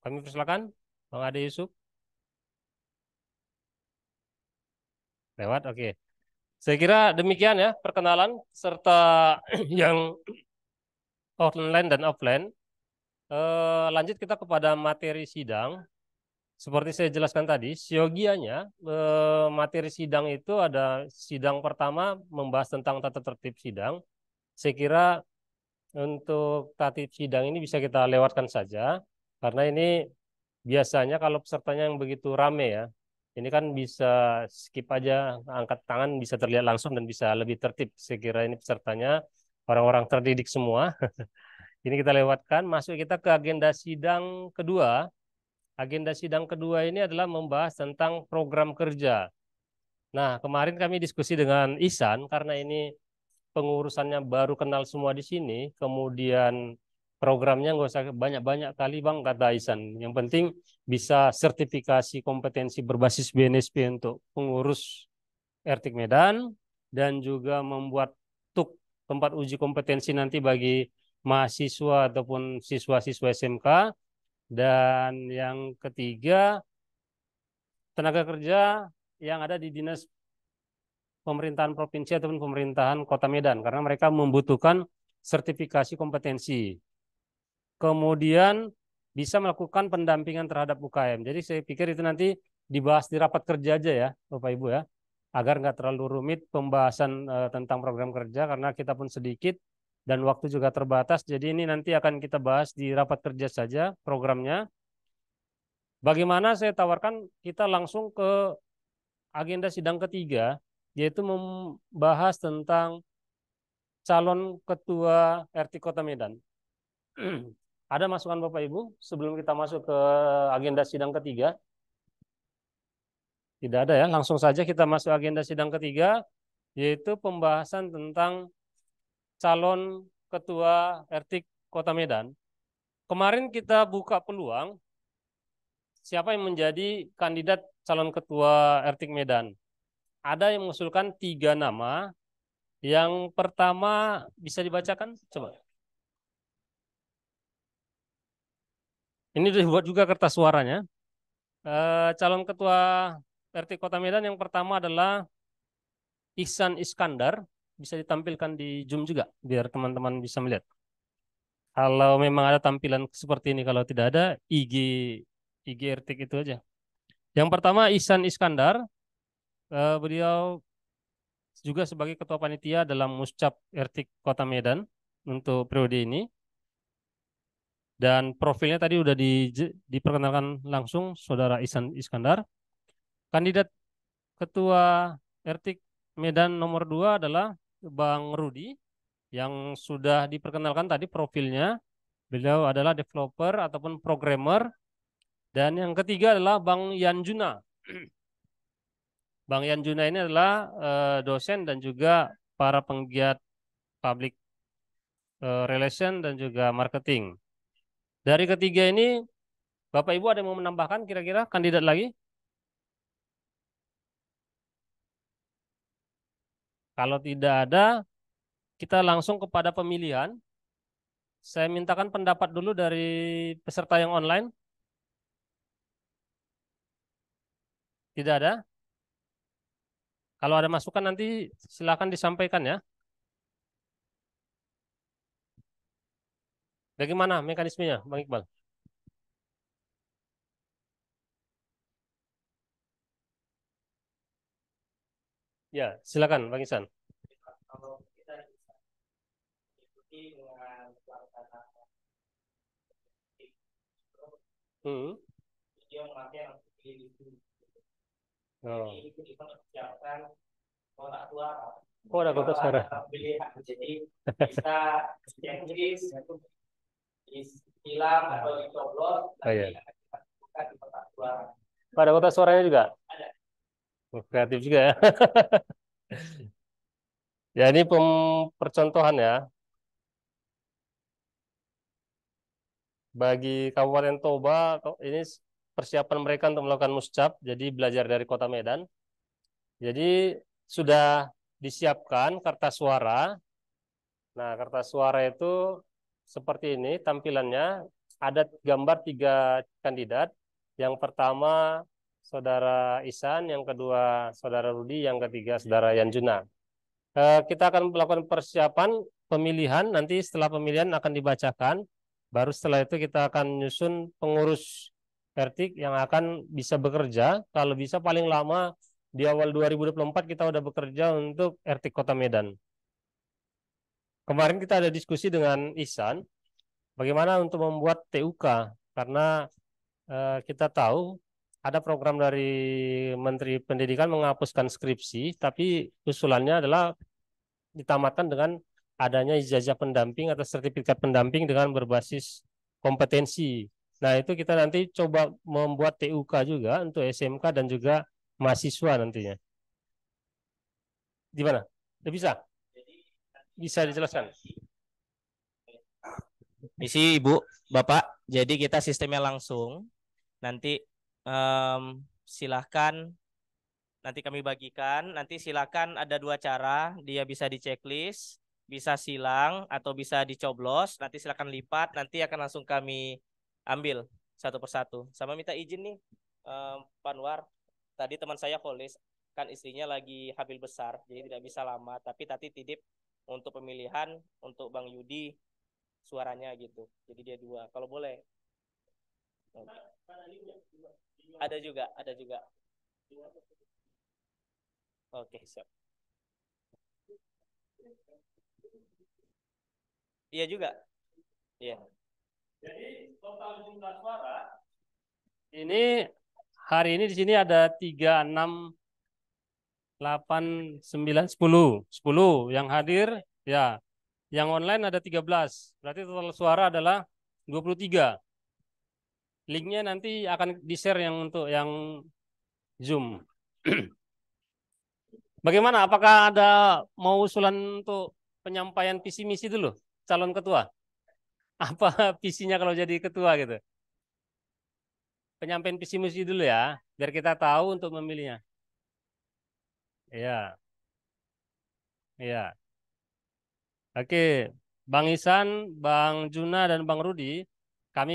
Speaker 3: Kami persilakan Bang Ade Yusuf. Lewat, oke. Saya kira demikian ya perkenalan serta yang online dan offline. Lanjut kita kepada materi sidang. Seperti saya jelaskan tadi, siogianya materi sidang itu ada sidang pertama membahas tentang tata tertib sidang. Saya kira untuk tatip sidang ini bisa kita lewatkan saja karena ini biasanya kalau pesertanya yang begitu rame ya, ini kan bisa skip aja, angkat tangan bisa terlihat langsung dan bisa lebih tertib. Saya kira ini pesertanya orang-orang terdidik semua. Ini kita lewatkan, masuk kita ke agenda sidang kedua. Agenda sidang kedua ini adalah membahas tentang program kerja. Nah, kemarin kami diskusi dengan Ihsan karena ini pengurusannya baru kenal semua di sini, kemudian programnya nggak usah banyak-banyak kali Bang, kata Ihsan. Yang penting bisa sertifikasi kompetensi berbasis BNSP untuk pengurus RT Medan dan juga membuat TUK tempat uji kompetensi nanti bagi mahasiswa ataupun siswa-siswa SMK. Dan yang ketiga, tenaga kerja yang ada di dinas pemerintahan provinsi ataupun pemerintahan kota Medan karena mereka membutuhkan sertifikasi kompetensi. Kemudian bisa melakukan pendampingan terhadap UKM. Jadi saya pikir itu nanti dibahas di rapat kerja aja ya, Bapak Ibu ya, agar nggak terlalu rumit pembahasan tentang program kerja karena kita pun sedikit dan waktu juga terbatas. Jadi ini nanti akan kita bahas di rapat kerja saja programnya. Bagaimana saya tawarkan kita langsung ke agenda sidang ketiga, yaitu membahas tentang calon ketua RT Kota Medan. Ada masukan Bapak Ibu sebelum kita masuk ke agenda sidang ketiga? Tidak ada ya, langsung saja kita masuk agenda sidang ketiga, yaitu pembahasan tentang calon ketua RT Kota Medan. Kemarin kita buka peluang siapa yang menjadi kandidat calon ketua RT Medan. Ada yang mengusulkan 3 nama. Yang pertama bisa dibacakan? Coba. Ini sudah dibuat juga kertas suaranya. Calon ketua RT Kota Medan yang pertama adalah Ihsan Iskandar. Bisa ditampilkan di Zoom juga, biar teman-teman bisa melihat. Kalau memang ada tampilan seperti ini, kalau tidak ada, IG RT itu aja. Yang pertama Ihsan Iskandar. Beliau juga sebagai Ketua Panitia dalam Muscap Ertik Kota Medan untuk periode ini. Dan profilnya tadi udah diperkenalkan langsung Saudara Ihsan Iskandar. Kandidat Ketua Ertik Medan nomor 2 adalah Bang Rudi yang sudah diperkenalkan tadi profilnya. Beliau adalah developer ataupun programmer. Dan yang ketiga adalah Bang Yanjuna. Bang Yanjuna ini adalah dosen dan juga para penggiat public relation dan juga marketing. Dari ketiga ini, Bapak Ibu ada yang mau menambahkan kira-kira kandidat lagi? Kalau tidak ada, kita langsung kepada pemilihan. Saya mintakan pendapat dulu dari peserta yang online. Tidak ada? Kalau ada masukan nanti silakan disampaikan ya. Bagaimana mekanismenya, Bang Iqbal? Ya, silakan Bang Ihsan.
Speaker 2: Kalau kita ikuti dengan pelaksanaan dia memakai langsung pilih itu. Jadi itu kita persiapkan kotak suara.
Speaker 3: Oh, ada kotak suara.
Speaker 2: Pilihan. Jadi bisa checklist, hilang atau dicoblos.
Speaker 3: Oh iya.
Speaker 2: Kita buka di kotak suara.
Speaker 3: Ada kotak suaranya juga?
Speaker 2: Ada.
Speaker 3: Oh, kreatif juga ya. Ya ini percontohan ya. Bagi Kabupaten Toba, ini persiapan mereka untuk melakukan muscap, jadi belajar dari Kota Medan. Jadi sudah disiapkan kertas suara. Nah, kertas suara itu seperti ini tampilannya. Ada gambar 3 kandidat. Yang pertama Saudara Ihsan, yang kedua Saudara Rudi, yang ketiga Saudara Yanjuna. Kita akan melakukan persiapan pemilihan. Nanti setelah pemilihan akan dibacakan. Baru setelah itu kita akan nyusun pengurus Ertik yang akan bisa bekerja. Kalau bisa paling lama di awal 2024 kita udah bekerja untuk Ertik Kota Medan. Kemarin kita ada diskusi dengan Ihsan bagaimana untuk membuat TUK, karena kita tahu ada program dari Menteri Pendidikan menghapuskan skripsi, tapi usulannya adalah ditamatkan dengan adanya ijazah pendamping atau sertifikat pendamping dengan berbasis kompetensi. Nah, itu kita nanti coba membuat TUK juga untuk SMK dan juga mahasiswa nantinya. Gimana? Udah bisa? Bisa dijelaskan?
Speaker 2: Misi Ibu, Bapak, jadi kita sistemnya langsung. Nanti silahkan, nanti kami bagikan. Nanti silakan ada 2 cara, dia bisa di checklist, bisa silang atau bisa dicoblos. Nanti silakan lipat, nanti akan langsung kami ambil satu persatu. Sama minta izin nih, Panwar. Tadi teman saya Kholis, kan istrinya lagi hamil besar, jadi tidak bisa lama. Tapi tadi titip untuk pemilihan untuk Bang Yudi suaranya gitu. Jadi dia 2. Kalau boleh. Ada juga. Oke, siap. Iya juga. Iya.
Speaker 3: Jadi total jumlah suara ini hari ini di sini ada 3, 6, 8, 9, 10 yang hadir ya. Yang online ada 13. Berarti total suara adalah 23. Linknya nanti akan di-share yang untuk yang Zoom. Bagaimana? Apakah ada mau usulan untuk penyampaian visi misi dulu calon ketua? Apa visinya kalau jadi ketua gitu? Penyampaian visi misi dulu ya, biar kita tahu untuk memilihnya. Iya. Iya. Oke, Bang Ihsan, Bang Juna dan Bang Rudi, kami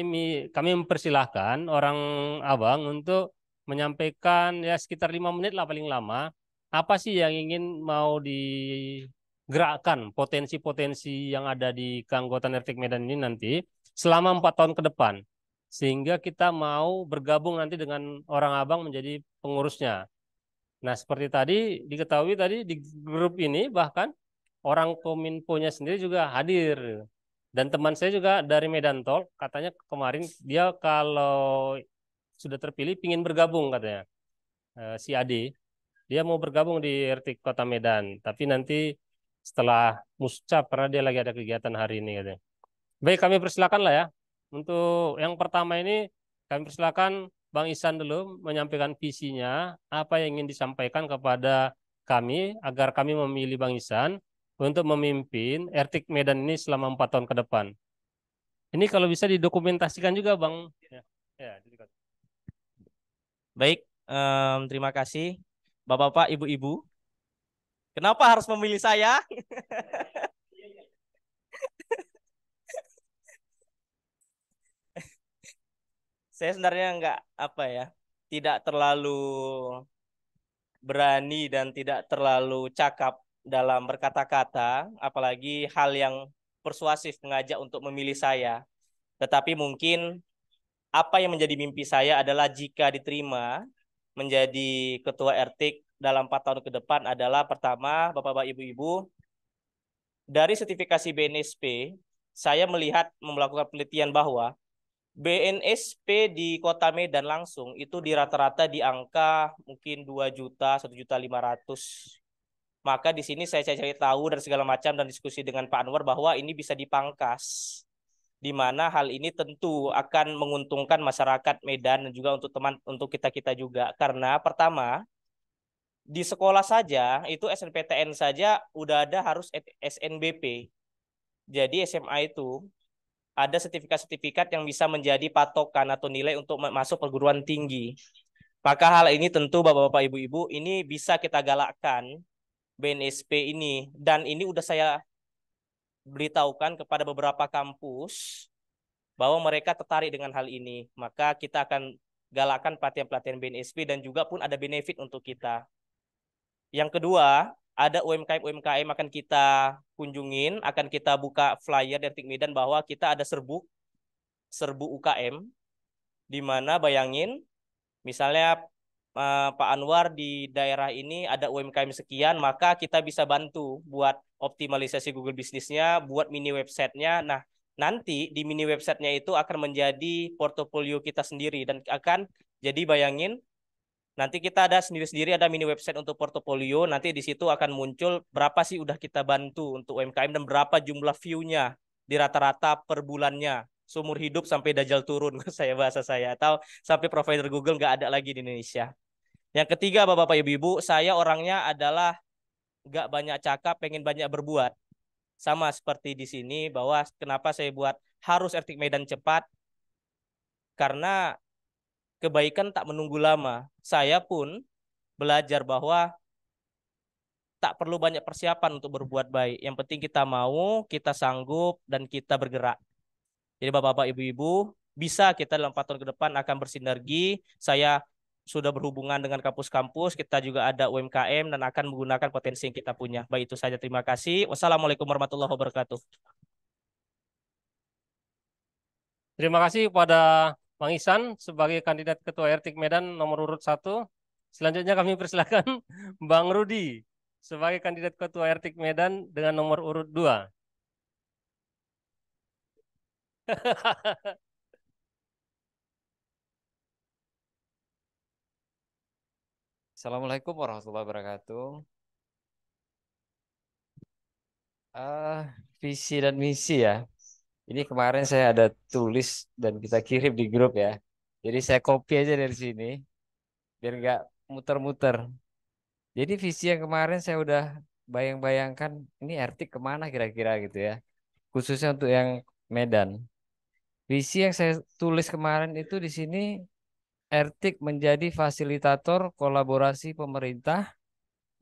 Speaker 3: mempersilahkan orang Abang untuk menyampaikan ya sekitar 5 menit lah paling lama. Apa sih yang ingin mau digerakkan potensi-potensi yang ada di keanggotaan Ertik Medan ini nanti selama 4 tahun ke depan, sehingga kita mau bergabung nanti dengan orang Abang menjadi pengurusnya. Nah, seperti tadi diketahui tadi di grup ini bahkan orang Kominfo-nya sendiri juga hadir. Dan teman saya juga dari Medan Talk, katanya kemarin dia kalau sudah terpilih ingin bergabung katanya. Si Ade, dia mau bergabung di RT Kota Medan, tapi nanti setelah muscap karena dia lagi ada kegiatan hari ini katanya. Baik, kami persilakan lah ya. Untuk yang pertama ini kami persilakan Bang Ihsan dulu menyampaikan visinya, apa yang ingin disampaikan kepada kami agar kami memilih Bang Ihsan untuk memimpin RT Medan ini selama 4 tahun ke depan. Ini kalau bisa didokumentasikan juga Bang. Ya,
Speaker 2: Baik, terima kasih Bapak-bapak, Ibu-ibu. Kenapa harus memilih saya? Saya sebenarnya nggak apa ya, tidak terlalu berani dan tidak terlalu cakap dalam berkata-kata, apalagi hal yang persuasif mengajak untuk memilih saya. Tetapi mungkin apa yang menjadi mimpi saya adalah jika diterima menjadi ketua RT dalam 4 tahun ke depan adalah pertama, Bapak-bapak, Ibu-ibu, dari sertifikasi BNSP, saya melihat melakukan penelitian bahwa BNSP di Kota Medan langsung itu di rata-rata di angka mungkin 2 juta, 1.500.000. Maka di sini saya cari tahu dan segala macam dan diskusi dengan Pak Anwar bahwa ini bisa dipangkas. Di mana hal ini tentu akan menguntungkan masyarakat Medan dan juga untuk kita-kita juga. Karena pertama, di sekolah saja itu SNPTN saja udah ada harus SNBP. Jadi SMA itu ada sertifikat-sertifikat yang bisa menjadi patokan atau nilai untuk masuk perguruan tinggi. Maka hal ini tentu Bapak-bapak, Ibu-ibu ini bisa kita galakkan BNSP ini. Dan ini udah saya beritahukan kepada beberapa kampus bahwa mereka tertarik dengan hal ini. Maka kita akan galakkan pelatihan-pelatihan BNSP dan juga pun ada benefit untuk kita. Yang kedua, ada UMKM-UMKM akan kita kunjungin, akan kita buka flyer dari Tik Medan bahwa kita ada serbu UKM, di mana bayangin, misalnya Pak Anwar di daerah ini ada UMKM sekian, maka kita bisa bantu buat optimalisasi Google bisnisnya, buat mini websitenya. Nah, nanti di mini websitenya itu akan menjadi portofolio kita sendiri dan akan jadi bayangin nanti kita ada sendiri-sendiri ada mini website untuk portofolio. Nanti di situ akan muncul berapa sih udah kita bantu untuk UMKM dan berapa jumlah view-nya di rata-rata per bulannya. Seumur hidup sampai Dajjal turun, bahasa saya. Atau sampai provider Google nggak ada lagi di Indonesia. Yang ketiga, Bapak-Bapak, Ibu-Ibu, saya orangnya adalah nggak banyak cakap, pengen banyak berbuat. Sama seperti di sini, bahwa kenapa saya buat harus RT Medan cepat. Karena kebaikan tak menunggu lama. Saya pun belajar bahwa tak perlu banyak persiapan untuk berbuat baik. Yang penting kita mau, kita sanggup, dan kita bergerak. Jadi Bapak-bapak, Ibu-ibu, bisa kita dalam 4 tahun ke depan akan bersinergi. Saya sudah berhubungan dengan kampus-kampus, kita juga ada UMKM dan akan menggunakan potensi yang kita punya. Baik, itu saja. Terima kasih. Wassalamualaikum warahmatullahi wabarakatuh.
Speaker 3: terima kasih kepada Bang Ihsan sebagai kandidat Ketua RT Medan nomor urut 1. Selanjutnya kami persilakan Bang Rudi sebagai kandidat Ketua RT Medan dengan nomor urut 2.
Speaker 8: Assalamualaikum warahmatullahi wabarakatuh. Visi dan misi ya. Ini kemarin saya ada tulis dan kita kirim di grup ya. Jadi saya copy aja dari sini biar nggak muter-muter. Jadi visi yang kemarin saya udah bayang-bayangkan ini RT kemana kira-kira gitu ya. Khususnya untuk yang Medan. Visi yang saya tulis kemarin itu di sini RT menjadi fasilitator kolaborasi pemerintah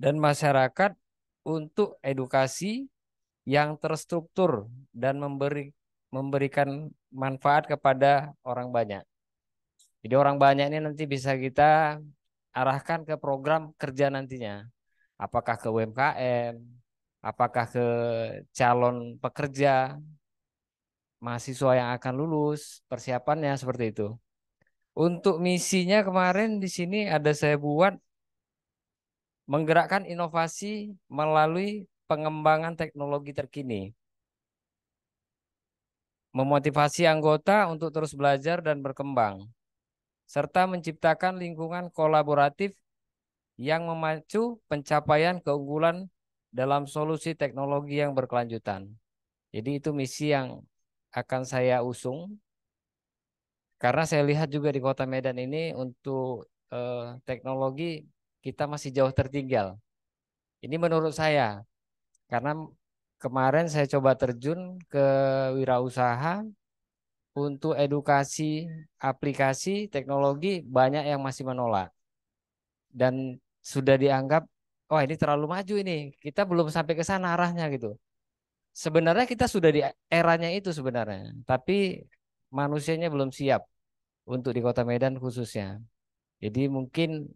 Speaker 8: dan masyarakat untuk edukasi yang terstruktur dan memberikan manfaat kepada orang banyak. Jadi orang banyak ini nanti bisa kita arahkan ke program kerja nantinya. Apakah ke UMKM, apakah ke calon pekerja, mahasiswa yang akan lulus, persiapannya seperti itu. Untuk misinya kemarin di sini ada saya buat menggerakkan inovasi melalui pengembangan teknologi terkini, memotivasi anggota untuk terus belajar dan berkembang, serta menciptakan lingkungan kolaboratif yang memacu pencapaian keunggulan dalam solusi teknologi yang berkelanjutan. Jadi itu misi yang akan saya usung, karena saya lihat juga di Kota Medan ini untuk teknologi kita masih jauh tertinggal. Ini menurut saya, karena kemarin saya coba terjun ke wirausaha untuk edukasi aplikasi teknologi, banyak yang masih menolak dan sudah dianggap, wah ini terlalu maju ini, kita belum sampai ke sana arahnya gitu. Sebenarnya kita sudah di eranya itu sebenarnya, tapi manusianya belum siap untuk di Kota Medan khususnya. Jadi mungkin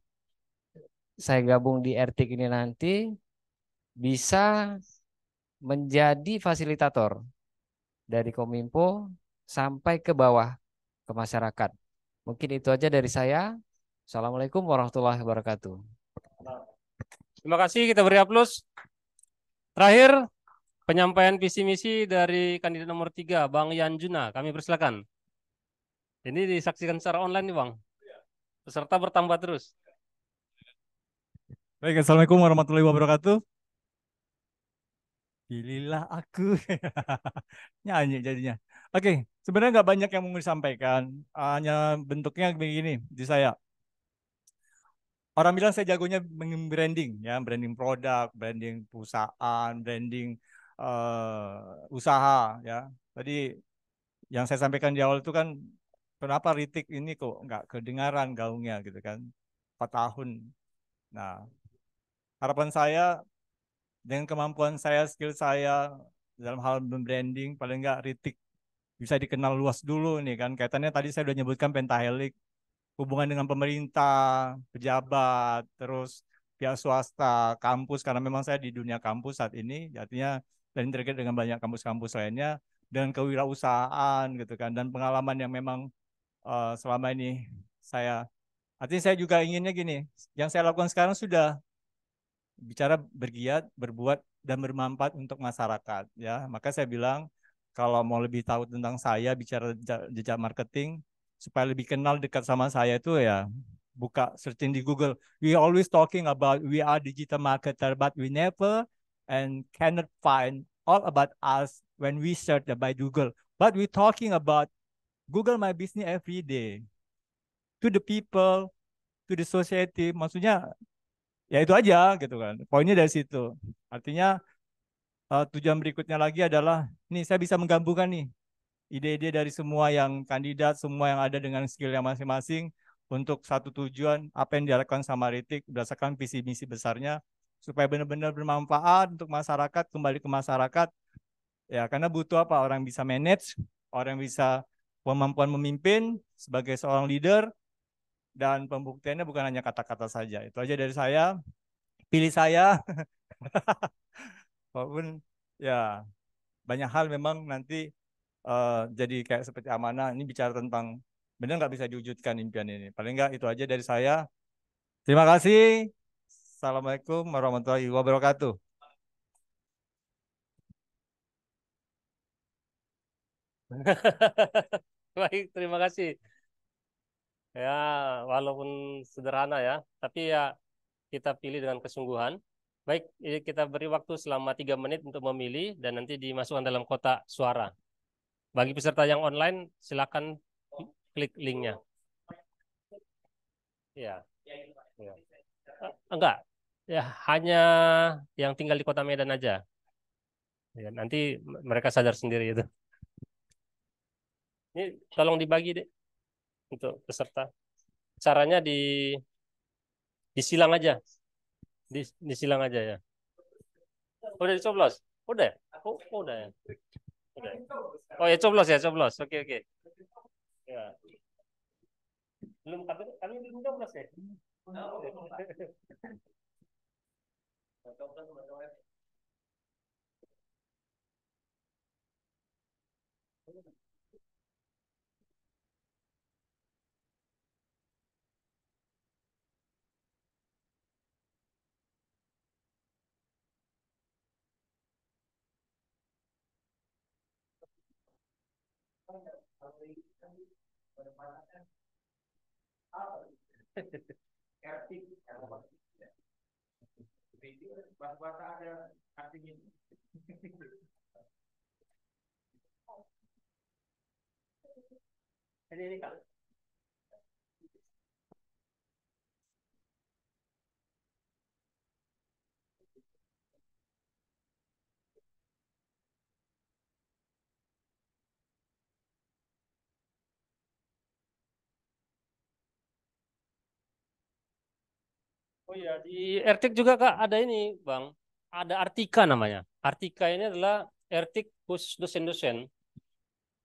Speaker 8: saya gabung di RTIK ini nanti bisa menjadi fasilitator dari Kominfo sampai ke bawah, ke masyarakat. Mungkin itu aja dari saya. Assalamualaikum warahmatullahi wabarakatuh.
Speaker 3: Terima kasih, kita beri aplaus. Terakhir, penyampaian visi misi dari kandidat nomor 3, Bang Yan Juna. Kami persilakan. Ini disaksikan secara online nih Bang. Peserta bertambah terus.
Speaker 10: Baik, Assalamualaikum warahmatullahi wabarakatuh. Pilihlah aku. Nyanyi jadinya. Oke, sebenarnya nggak banyak yang mau disampaikan. Hanya bentuknya begini di saya. Orang bilang saya jagonya branding, ya, branding produk, branding perusahaan, branding usaha, ya. Tadi yang saya sampaikan di awal itu kan, kenapa Ritik ini kok nggak kedengaran gaungnya gitu kan, 4 tahun. Nah, harapan saya dengan kemampuan saya, skill saya dalam hal branding, paling nggak Ritik bisa dikenal luas dulu nih kan. Kaitannya tadi saya udah nyebutkan pentahelix, hubungan dengan pemerintah, pejabat, terus pihak swasta, kampus, karena memang saya di dunia kampus saat ini, artinya dan terkait dengan banyak kampus-kampus lainnya, dan kewirausahaan gitu kan, dan pengalaman yang memang selama ini saya, artinya saya juga inginnya gini, yang saya lakukan sekarang sudah bicara bergiat, berbuat, dan bermanfaat untuk masyarakat, ya. Maka saya bilang, kalau mau lebih tahu tentang saya, bicara jejak marketing, supaya lebih kenal dekat sama saya itu ya, buka searching di Google. We always talking about we are digital marketer, but we never and cannot find all about us when we search by Google. But we talking about Google My Business every day to the people, to the society. Maksudnya ya itu aja gitu kan. Poinnya dari situ. Artinya tujuan berikutnya lagi adalah, nih saya bisa menggabungkan nih ide-ide dari semua yang kandidat, semua yang ada dengan skill yang masing-masing untuk satu tujuan, apa yang dilakukan sama Ritik berdasarkan visi misi besarnya, supaya benar-benar bermanfaat untuk masyarakat, kembali ke masyarakat. Ya, karena butuh apa? Orang bisa manage, orang bisa kemampuan memimpin sebagai seorang leader, dan pembuktiannya bukan hanya kata-kata saja. Itu aja dari saya. Pilih saya. Walaupun ya banyak hal memang nanti jadi kayak seperti amanah. Ini bicara tentang benar nggak bisa diwujudkan impian ini. Paling nggak itu aja dari saya. Terima kasih. Assalamualaikum warahmatullahi wabarakatuh.
Speaker 3: Baik, terima kasih. Ya, walaupun sederhana ya, tapi ya kita pilih dengan kesungguhan. Baik, ini kita beri waktu selama 3 menit untuk memilih dan nanti dimasukkan dalam kotak suara. Bagi peserta yang online, silakan klik linknya. Ya, ya. Enggak, ya hanya yang tinggal di Kota Medan aja. Ya, nanti mereka sadar sendiri itu. Ini tolong dibagi deh untuk peserta. Caranya disilang aja, disilang aja ya. Udah dicoblos? Udah? Oh, udah ya. Udah. Oh ya coblos ya, coblos. Oke, oke. Ya. Belum kami belum coblos ya. Ini Kak. Oh iya, di Ertik juga Kak ada ini Bang. Ada Artika namanya. Artika ini adalah Ertik khusus dosen-dosen.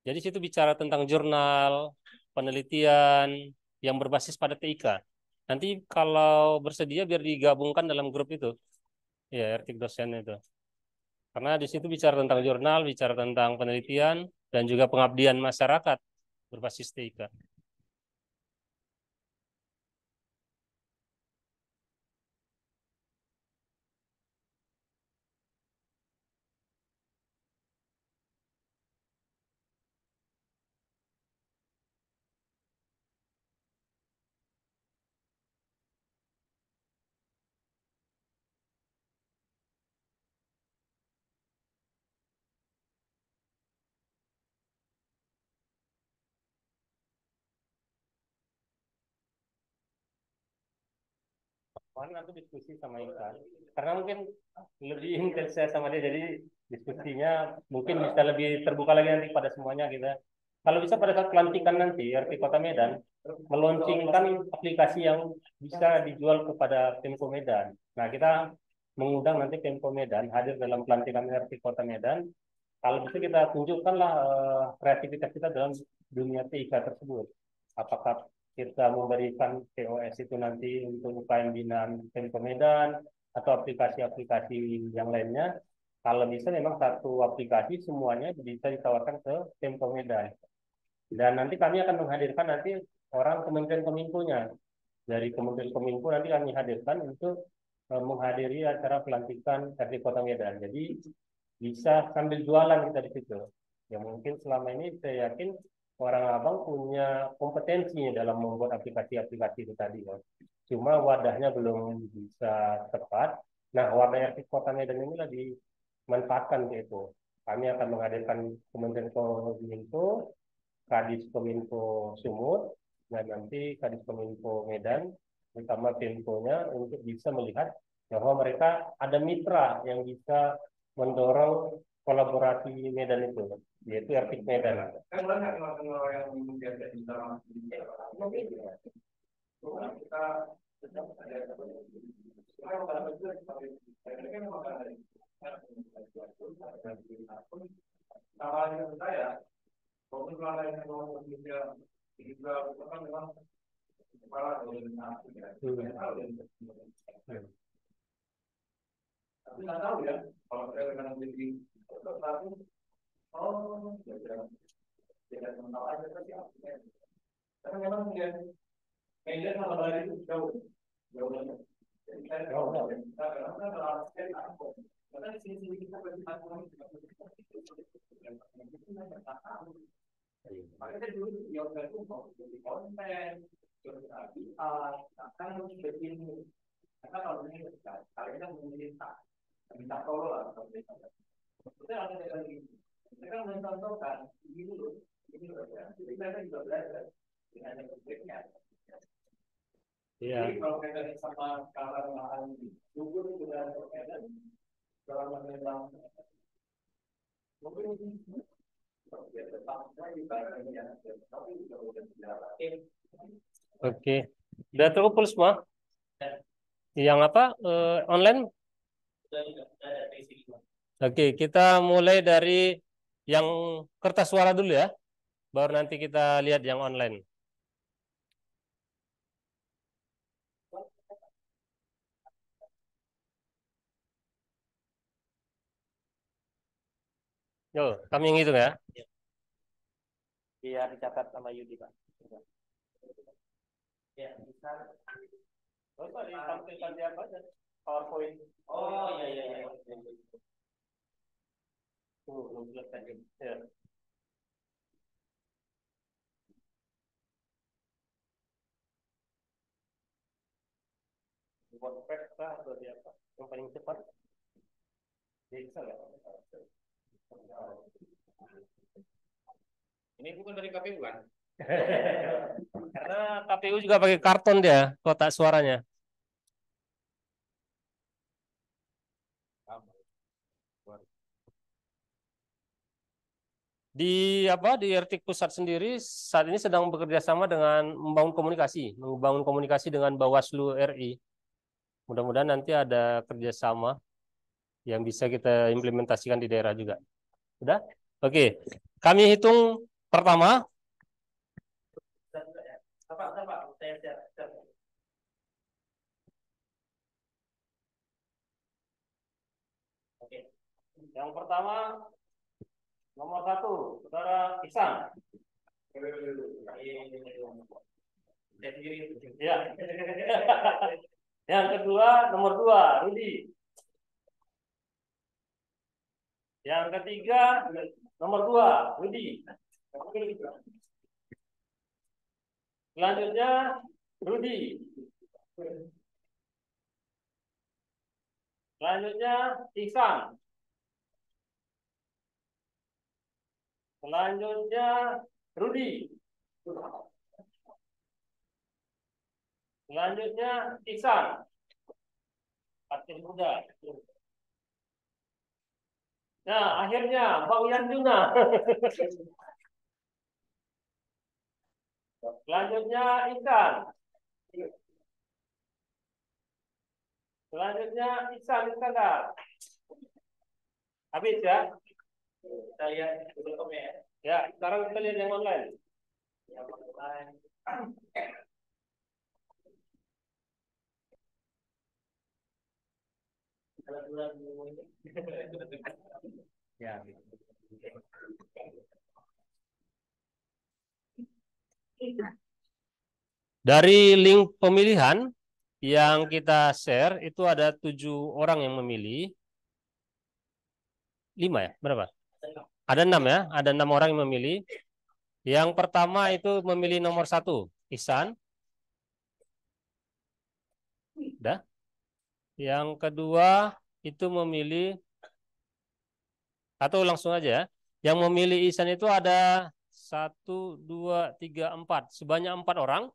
Speaker 3: Jadi situ bicara tentang jurnal, penelitian yang berbasis pada TIK. Nanti kalau bersedia biar digabungkan dalam grup itu. Ya, Ertik dosen itu. Karena di situ bicara tentang jurnal, bicara tentang penelitian, dan juga pengabdian masyarakat berbasis TIK. Kemarin aku diskusi sama Intan, karena mungkin lebih intens saya sama dia, jadi diskusinya mungkin bisa lebih terbuka lagi nanti pada semuanya kita. Kalau bisa pada saat pelantikan nanti RT Kota Medan meluncurkan aplikasi yang bisa dijual kepada Pemko Medan. Nah, kita mengundang nanti Pemko Medan hadir dalam pelantikan RT Kota Medan. Kalau bisa kita tunjukkanlah kreativitas kita dalam dunia TIK tersebut. Apakah kita memberikan POS itu nanti untuk UKM binaan Pemko Medan atau aplikasi-aplikasi yang lainnya. Kalau bisa memang satu aplikasi semuanya bisa ditawarkan ke Pemko Medan. Dan nanti kami akan menghadirkan nanti orang Kementerian Kominfo-nya. Dari Kementerian Kominfo nanti kami hadirkan untuk menghadiri acara pelantikan RT Kota Medan. Jadi bisa sambil jualan kita di situ. Ya mungkin selama ini saya yakin orang Abang punya kompetensinya dalam membuat aplikasi-aplikasi itu tadi. Ya. Cuma wadahnya belum bisa tepat. Nah, wadah RT Kota Medan inilah dimanfaatkan ke itu. Kami akan menghadirkan Kementerian Kominfo, Kadis Kominfo Sumut, dan nanti Kadis Kominfo Medan, terutama Pemko-nya untuk bisa melihat bahwa mereka ada mitra yang bisa mendorong kolaborasi Medan itu, yaitu Ertik Medan.
Speaker 14: Tapi nggak tahu ya, kalau saya dengan beli oh, ya tahu aja tapi karena memang media sama lari itu jauh, jauh banget. Jadi saya tahu, karena kalau saya tahu, karena di sini kita berbicara makanya dulu yoga itu mau jadi konten, terus akan bikin, karena kalau ini kalian kan minta tolong lah, kita ada lagi, mereka mencontohkan ini dulu, ya, jadi kita juga belajar dengan yang berikutnya. Jadi kalau kita sama kawan-kawan gugur sudah berkaitan dalam memang mungkin
Speaker 3: Oke, udah terkumpul semua. Yang apa? Online? Oke, kita mulai dari yang kertas suara dulu ya. Baru nanti kita lihat yang online. Yo, kami yang hitung ya.
Speaker 2: Biar dicatat sama Yudi, Pak. Ya, bisa. Oh, ditampilkan di apa aja? PowerPoint. Oh, iya, iya, iya. Belum selesai. Ya.
Speaker 3: WordPress kah atau di apa? Yang paling cepat? Di Excel ya?
Speaker 5: Ini bukan dari KPU kan?
Speaker 3: Karena KPU juga pakai karton dia, kotak suaranya. Di RTIK Pusat sendiri saat ini sedang bekerja sama dengan membangun komunikasi dengan Bawaslu RI. Mudah-mudahan nanti ada kerjasama yang bisa kita implementasikan di daerah juga. Udah? Oke. Kami hitung pertama. Oke. Yang pertama nomor 1, Saudara Ihsan. Ya. Yang kedua, nomor 2, Rudi. Yang ketiga, nomor 2, Rudi. Selanjutnya, Rudi. Selanjutnya, Ihsan. Selanjutnya, Rudi. Selanjutnya, Ihsan. Aktif muda. Nah, akhirnya Bang Yanjuna. Selanjutnya, Ihsan. Selanjutnya, Ihsan Iskandar. Habis ya? Kita lihat belum ya. Ya, sekarang kita lihat yang online. Yang online. Ya. Dari link pemilihan yang kita share itu ada 7 orang yang memilih. 5 ya? Berapa? Ada 6 ya? Ada 6 orang yang memilih. Yang pertama itu memilih nomor 1, Ihsan. Udah. Yang kedua itu memilih, atau langsung aja ya. Yang memilih Ihsan itu ada 1, 2, 3, 4. Sebanyak 4 orang.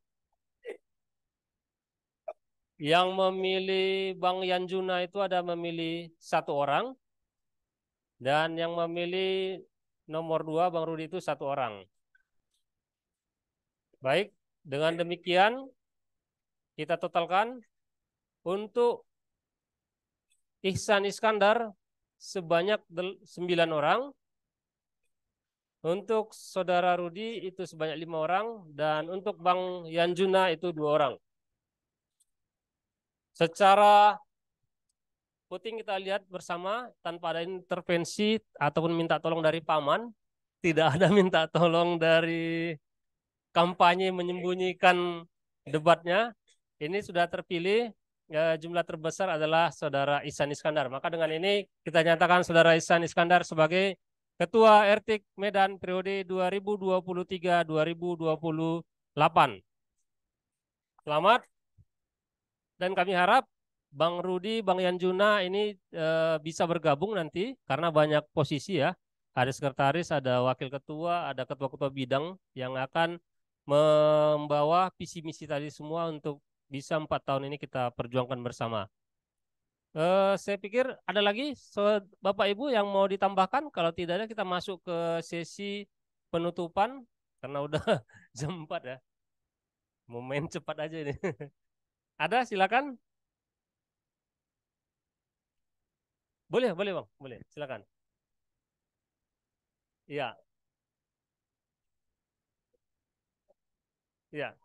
Speaker 3: Yang memilih Bang Yanjuna itu ada memilih 1 orang. Dan yang memilih nomor 2 Bang Rudi itu 1 orang. Baik, dengan demikian kita totalkan untuk Ihsan Iskandar sebanyak 9 orang. Untuk Saudara Rudi itu sebanyak 5 orang. Dan untuk Bang Yanjuna itu 2 orang. Secara voting kita lihat bersama tanpa ada intervensi ataupun minta tolong dari paman. Tidak ada minta tolong dari kampanye menyembunyikan debatnya. Ini sudah terpilih. Jumlah terbesar adalah Saudara Ihsan Iskandar. Maka dengan ini kita nyatakan Saudara Ihsan Iskandar sebagai Ketua RTIK Medan periode 2023-2028. Selamat. Dan kami harap Bang Rudi, Bang Yanjuna ini bisa bergabung nanti karena banyak posisi ya. Ada sekretaris, ada wakil ketua, ada ketua-ketua bidang yang akan membawa visi misi tadi semua untuk bisa 4 tahun ini kita perjuangkan bersama. Saya pikir ada lagi Bapak Ibu yang mau ditambahkan. Kalau tidak ada kita masuk ke sesi penutupan karena udah jam 4 ya. Mau main cepat aja ini. Ada silakan. Boleh Bang, boleh. Silakan. Iya. Iya.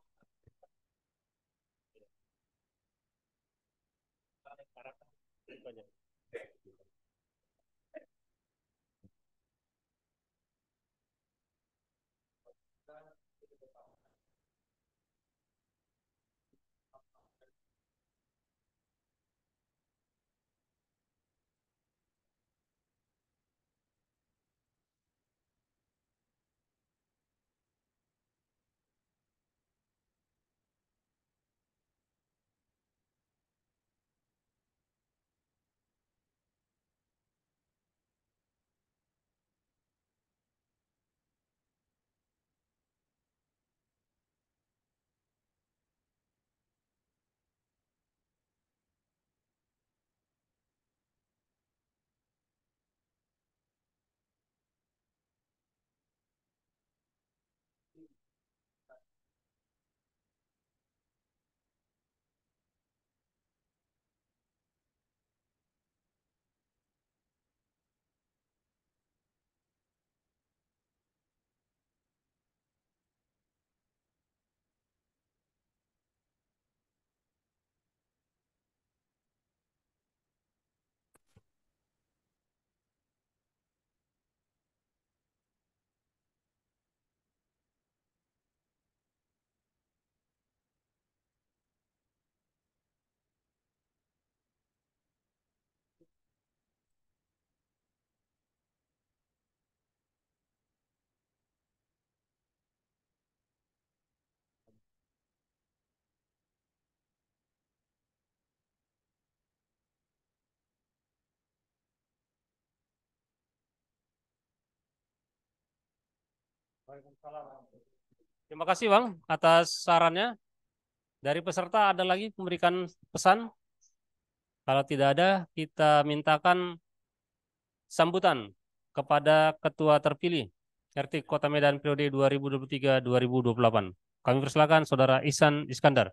Speaker 3: Terima kasih Bang atas sarannya. Dari peserta ada lagi memberikan pesan? Kalau tidak ada, kita mintakan sambutan kepada Ketua terpilih RT Kota Medan periode 2023-2028. Kami persilakan Saudara Ihsan Iskandar.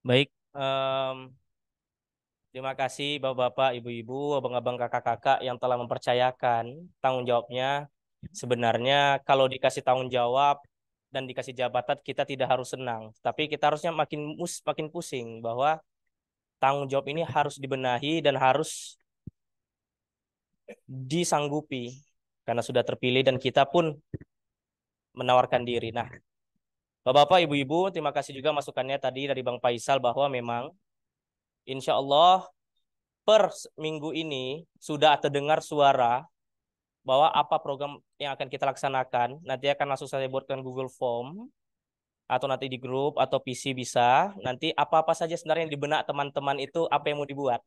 Speaker 2: Baik, terima kasih Bapak-bapak, Ibu-ibu, abang-abang, kakak-kakak yang telah mempercayakan tanggung jawabnya. Sebenarnya kalau dikasih tanggung jawab dan dikasih jabatan kita tidak harus senang, tapi kita harusnya makin pusing bahwa tanggung jawab ini harus dibenahi dan harus disanggupi karena sudah terpilih dan kita pun menawarkan diri. Nah, Bapak-bapak, Ibu-ibu, terima kasih juga masukannya tadi dari Bang Faisal bahwa memang insya Allah per minggu ini sudah terdengar suara bahwa apa program yang akan kita laksanakan. Nanti akan langsung saya buatkan Google Form atau nanti di grup atau PC bisa. Nanti apa-apa saja sebenarnya yang di benak teman-teman itu apa yang mau dibuat.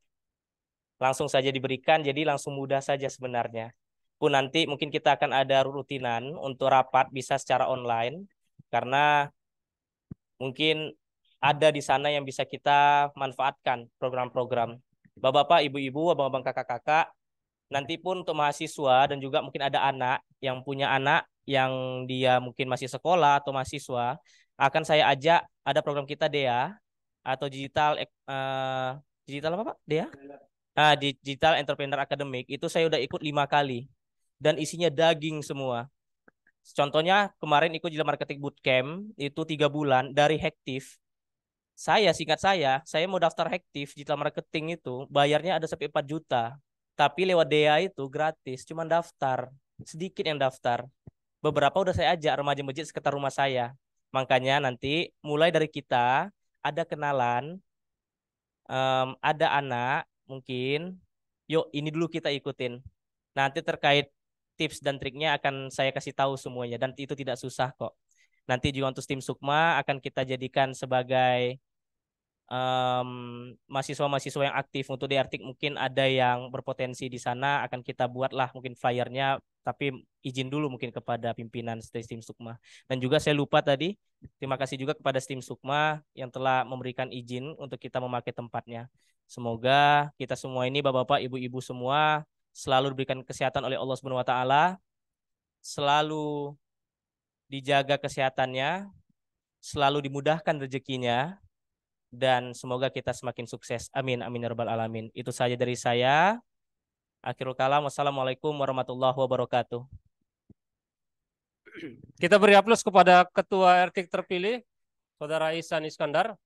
Speaker 2: Langsung saja diberikan, jadi langsung mudah saja sebenarnya. Pun nanti mungkin kita akan ada rutinan untuk rapat bisa secara online karena mungkin ada di sana yang bisa kita manfaatkan program-program. Bapak-bapak, ibu-ibu, abang-abang, kakak-kakak, nanti pun untuk mahasiswa dan juga mungkin ada anak yang punya anak yang dia mungkin masih sekolah atau mahasiswa, akan saya ajak ada program kita DEA atau digital apa Pak? DEA? Digital Entrepreneur Academic itu saya udah ikut 5 kali dan isinya daging semua. Contohnya kemarin ikut Digital Marketing Bootcamp itu 3 bulan dari Hektif. Singkat saya mau daftar Hektif Digital Marketing itu bayarnya ada sampai 4 juta. Tapi lewat DEA itu gratis, cuma daftar. Sedikit yang daftar. Beberapa udah saya ajak remaja masjid sekitar rumah saya. Makanya nanti mulai dari kita ada kenalan, ada anak mungkin, yuk ini dulu kita ikutin. Nanti terkait tips dan triknya akan saya kasih tahu semuanya dan itu tidak susah kok. Nanti juga untuk tim Sukma akan kita jadikan sebagai mahasiswa-mahasiswa yang aktif untuk di Artik mungkin ada yang berpotensi di sana akan kita buatlah mungkin flyernya tapi izin dulu mungkin kepada pimpinan tim Sukma dan juga saya lupa tadi terima kasih juga kepada tim Sukma yang telah memberikan izin untuk kita memakai tempatnya. Semoga kita semua ini bapak-bapak ibu-ibu semua selalu diberikan kesehatan oleh Allah Subhanahu wa taala, selalu dijaga kesehatannya, selalu dimudahkan rezekinya dan semoga kita semakin sukses. Amin amin ya rabbal alamin. Itu saja dari saya. Akhirul kalam. Wassalamualaikum warahmatullahi wabarakatuh.
Speaker 3: Kita beri aplaus kepada Ketua RT terpilih, Saudara Ihsan Iskandar.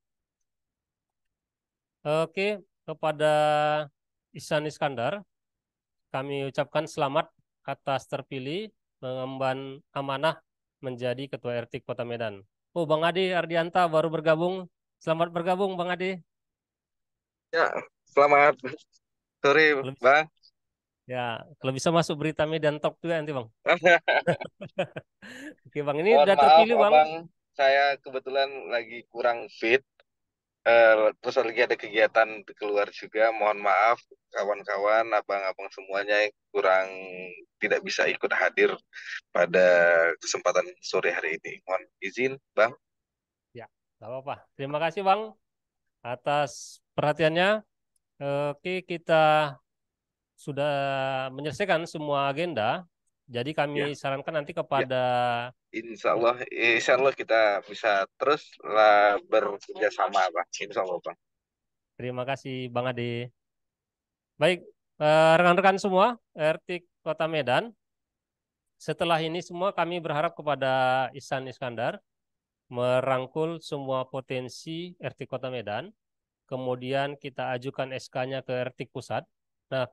Speaker 3: Oke, kepada Ihsan Iskandar, kami ucapkan selamat atas terpilih mengemban amanah menjadi Ketua RT Kota Medan. Oh, Bang Adi Ardianta baru bergabung. Selamat bergabung, Bang Adi.
Speaker 15: Ya, selamat sore, Bang.
Speaker 3: Ya, kalau bisa masuk berita Medan Talk juga nanti, Bang. Oke, Bang, ini
Speaker 15: Mohon
Speaker 3: udah
Speaker 15: maaf,
Speaker 3: terpilih, Bang.
Speaker 15: Abang. Saya kebetulan lagi kurang fit. Terus lagi ada kegiatan di keluar juga. Mohon maaf, kawan-kawan, abang-abang semuanya yang kurang tidak bisa ikut hadir pada kesempatan sore hari ini. Mohon izin, Bang.
Speaker 3: Ya, nggak apa-apa. Terima kasih, Bang, atas perhatiannya. Oke, kita sudah menyelesaikan semua agenda. Jadi kami sarankan nanti kepada
Speaker 15: Insya Allah kita bisa terus bekerja sama, Bang. Insya Allah, Bang.
Speaker 3: Terima kasih, Bang Ade. Baik, rekan-rekan semua, RT Kota Medan. Setelah ini semua kami berharap kepada Ihsan Iskandar merangkul semua potensi RT Kota Medan. Kemudian kita ajukan SK-nya ke RT Pusat. Nah,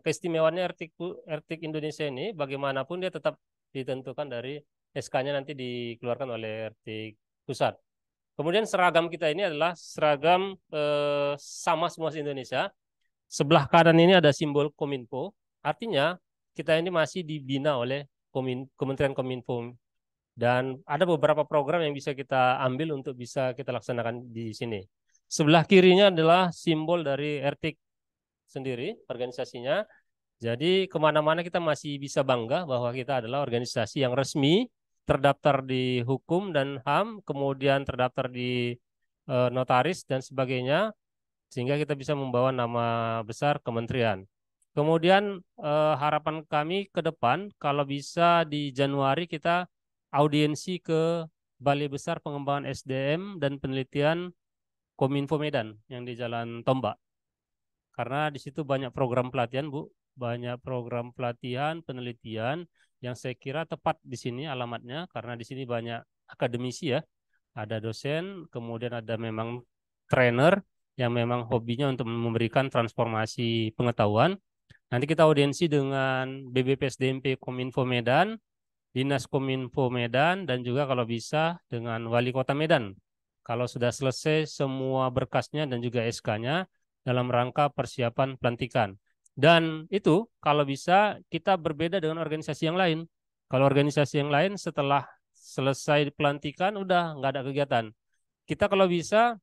Speaker 3: keistimewaannya RT Indonesia ini bagaimanapun dia tetap ditentukan dari SK-nya nanti dikeluarkan oleh RT Pusat. Kemudian seragam kita ini adalah seragam sama semua di Indonesia. Sebelah kanan ini ada simbol Kominfo. Artinya kita ini masih dibina oleh Kementerian Kominfo. Dan ada beberapa program yang bisa kita ambil untuk bisa kita laksanakan di sini. Sebelah kirinya adalah simbol dari RT sendiri organisasinya. Jadi kemana-mana kita masih bisa bangga bahwa kita adalah organisasi yang resmi, terdaftar di hukum dan HAM, kemudian terdaftar di notaris dan sebagainya, sehingga kita bisa membawa nama besar kementerian. Kemudian harapan kami ke depan, kalau bisa di Januari kita audiensi ke Balai Besar Pengembangan SDM dan Penelitian Kominfo Medan yang di Jalan Tombak. Karena di situ banyak program pelatihan, Bu. Banyak program pelatihan, penelitian yang saya kira tepat di sini alamatnya, karena di sini banyak akademisi ya. Ada dosen, kemudian ada memang trainer yang memang hobinya untuk memberikan transformasi pengetahuan. Nanti kita audiensi dengan BBPSDMP Kominfo Medan, Dinas Kominfo Medan, dan juga kalau bisa dengan Wali Kota Medan. Kalau sudah selesai semua berkasnya dan juga SK-nya dalam rangka persiapan pelantikan. Dan itu kalau bisa kita berbeda dengan organisasi yang lain. Kalau organisasi yang lain setelah selesai pelantikan udah nggak ada kegiatan. Kita kalau bisa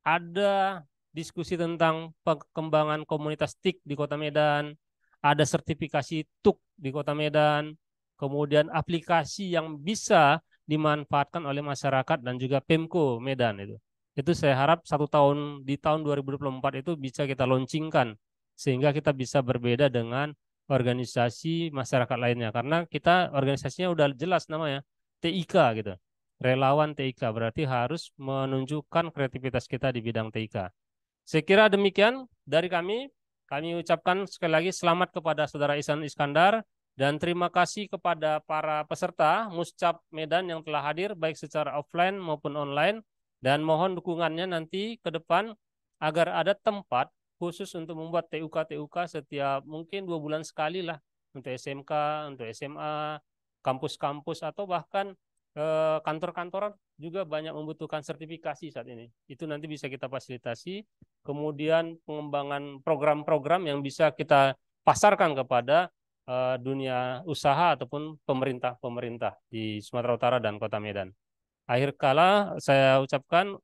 Speaker 3: ada diskusi tentang pengembangan komunitas TIK di Kota Medan, ada sertifikasi TUK di Kota Medan, kemudian aplikasi yang bisa dimanfaatkan oleh masyarakat dan juga Pemko Medan itu. Itu saya harap 1 tahun di tahun 2024 itu bisa kita launchingkan sehingga kita bisa berbeda dengan organisasi masyarakat lainnya karena kita organisasinya udah jelas namanya TIK gitu. Relawan TIK berarti harus menunjukkan kreativitas kita di bidang TIK. Saya kira demikian dari kami. Kami ucapkan sekali lagi selamat kepada Saudara Ihsan Iskandar dan terima kasih kepada para peserta Muscap Medan yang telah hadir baik secara offline maupun online dan mohon dukungannya nanti ke depan agar ada tempat khusus untuk membuat TUK setiap mungkin 2 bulan sekali lah untuk SMK, untuk SMA, kampus-kampus atau bahkan kantor-kantoran juga banyak membutuhkan sertifikasi saat ini. Itu nanti bisa kita fasilitasi. Kemudian pengembangan program-program yang bisa kita pasarkan kepada dunia usaha ataupun pemerintah-pemerintah di Sumatera Utara dan Kota Medan. Akhir kala saya ucapkan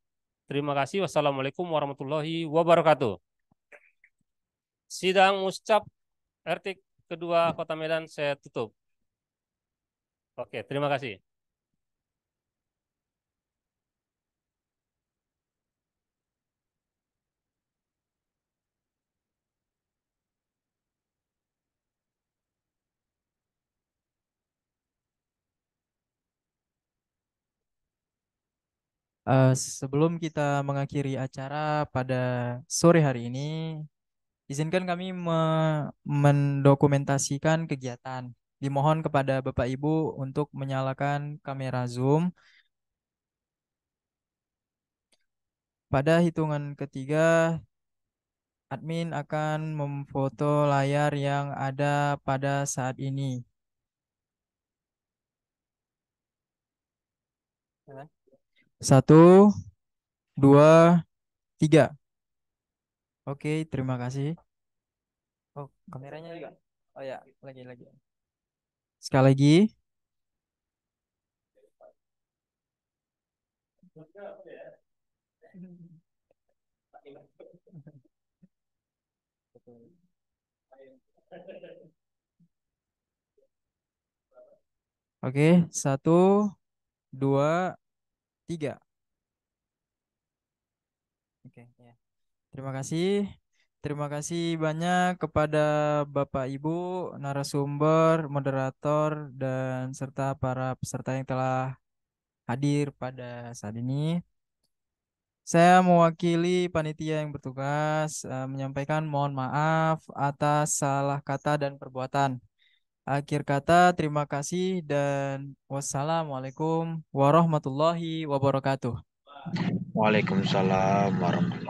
Speaker 3: terima kasih. Wassalamualaikum warahmatullahi wabarakatuh. Sidang Muscap RT kedua Kota Medan saya tutup. Oke, terima kasih.
Speaker 1: Sebelum kita mengakhiri acara pada sore hari ini, izinkan kami mendokumentasikan kegiatan. Dimohon kepada Bapak Ibu untuk menyalakan kamera Zoom. Pada hitungan ketiga, admin akan memfoto layar yang ada pada saat ini. 1, 2, 3. Oke, terima kasih. Oh, kameranya juga. Oh ya, lagi. Sekali lagi. Oke, 1, 2, 3. Oke, ya. Terima kasih. Terima kasih banyak kepada Bapak Ibu, narasumber, moderator, dan serta para peserta yang telah hadir pada saat ini. Saya mewakili panitia yang bertugas menyampaikan mohon maaf atas salah kata dan perbuatan. Akhir kata, terima kasih dan wassalamualaikum warahmatullahi wabarakatuh.
Speaker 16: Waalaikumsalam warahmatullahi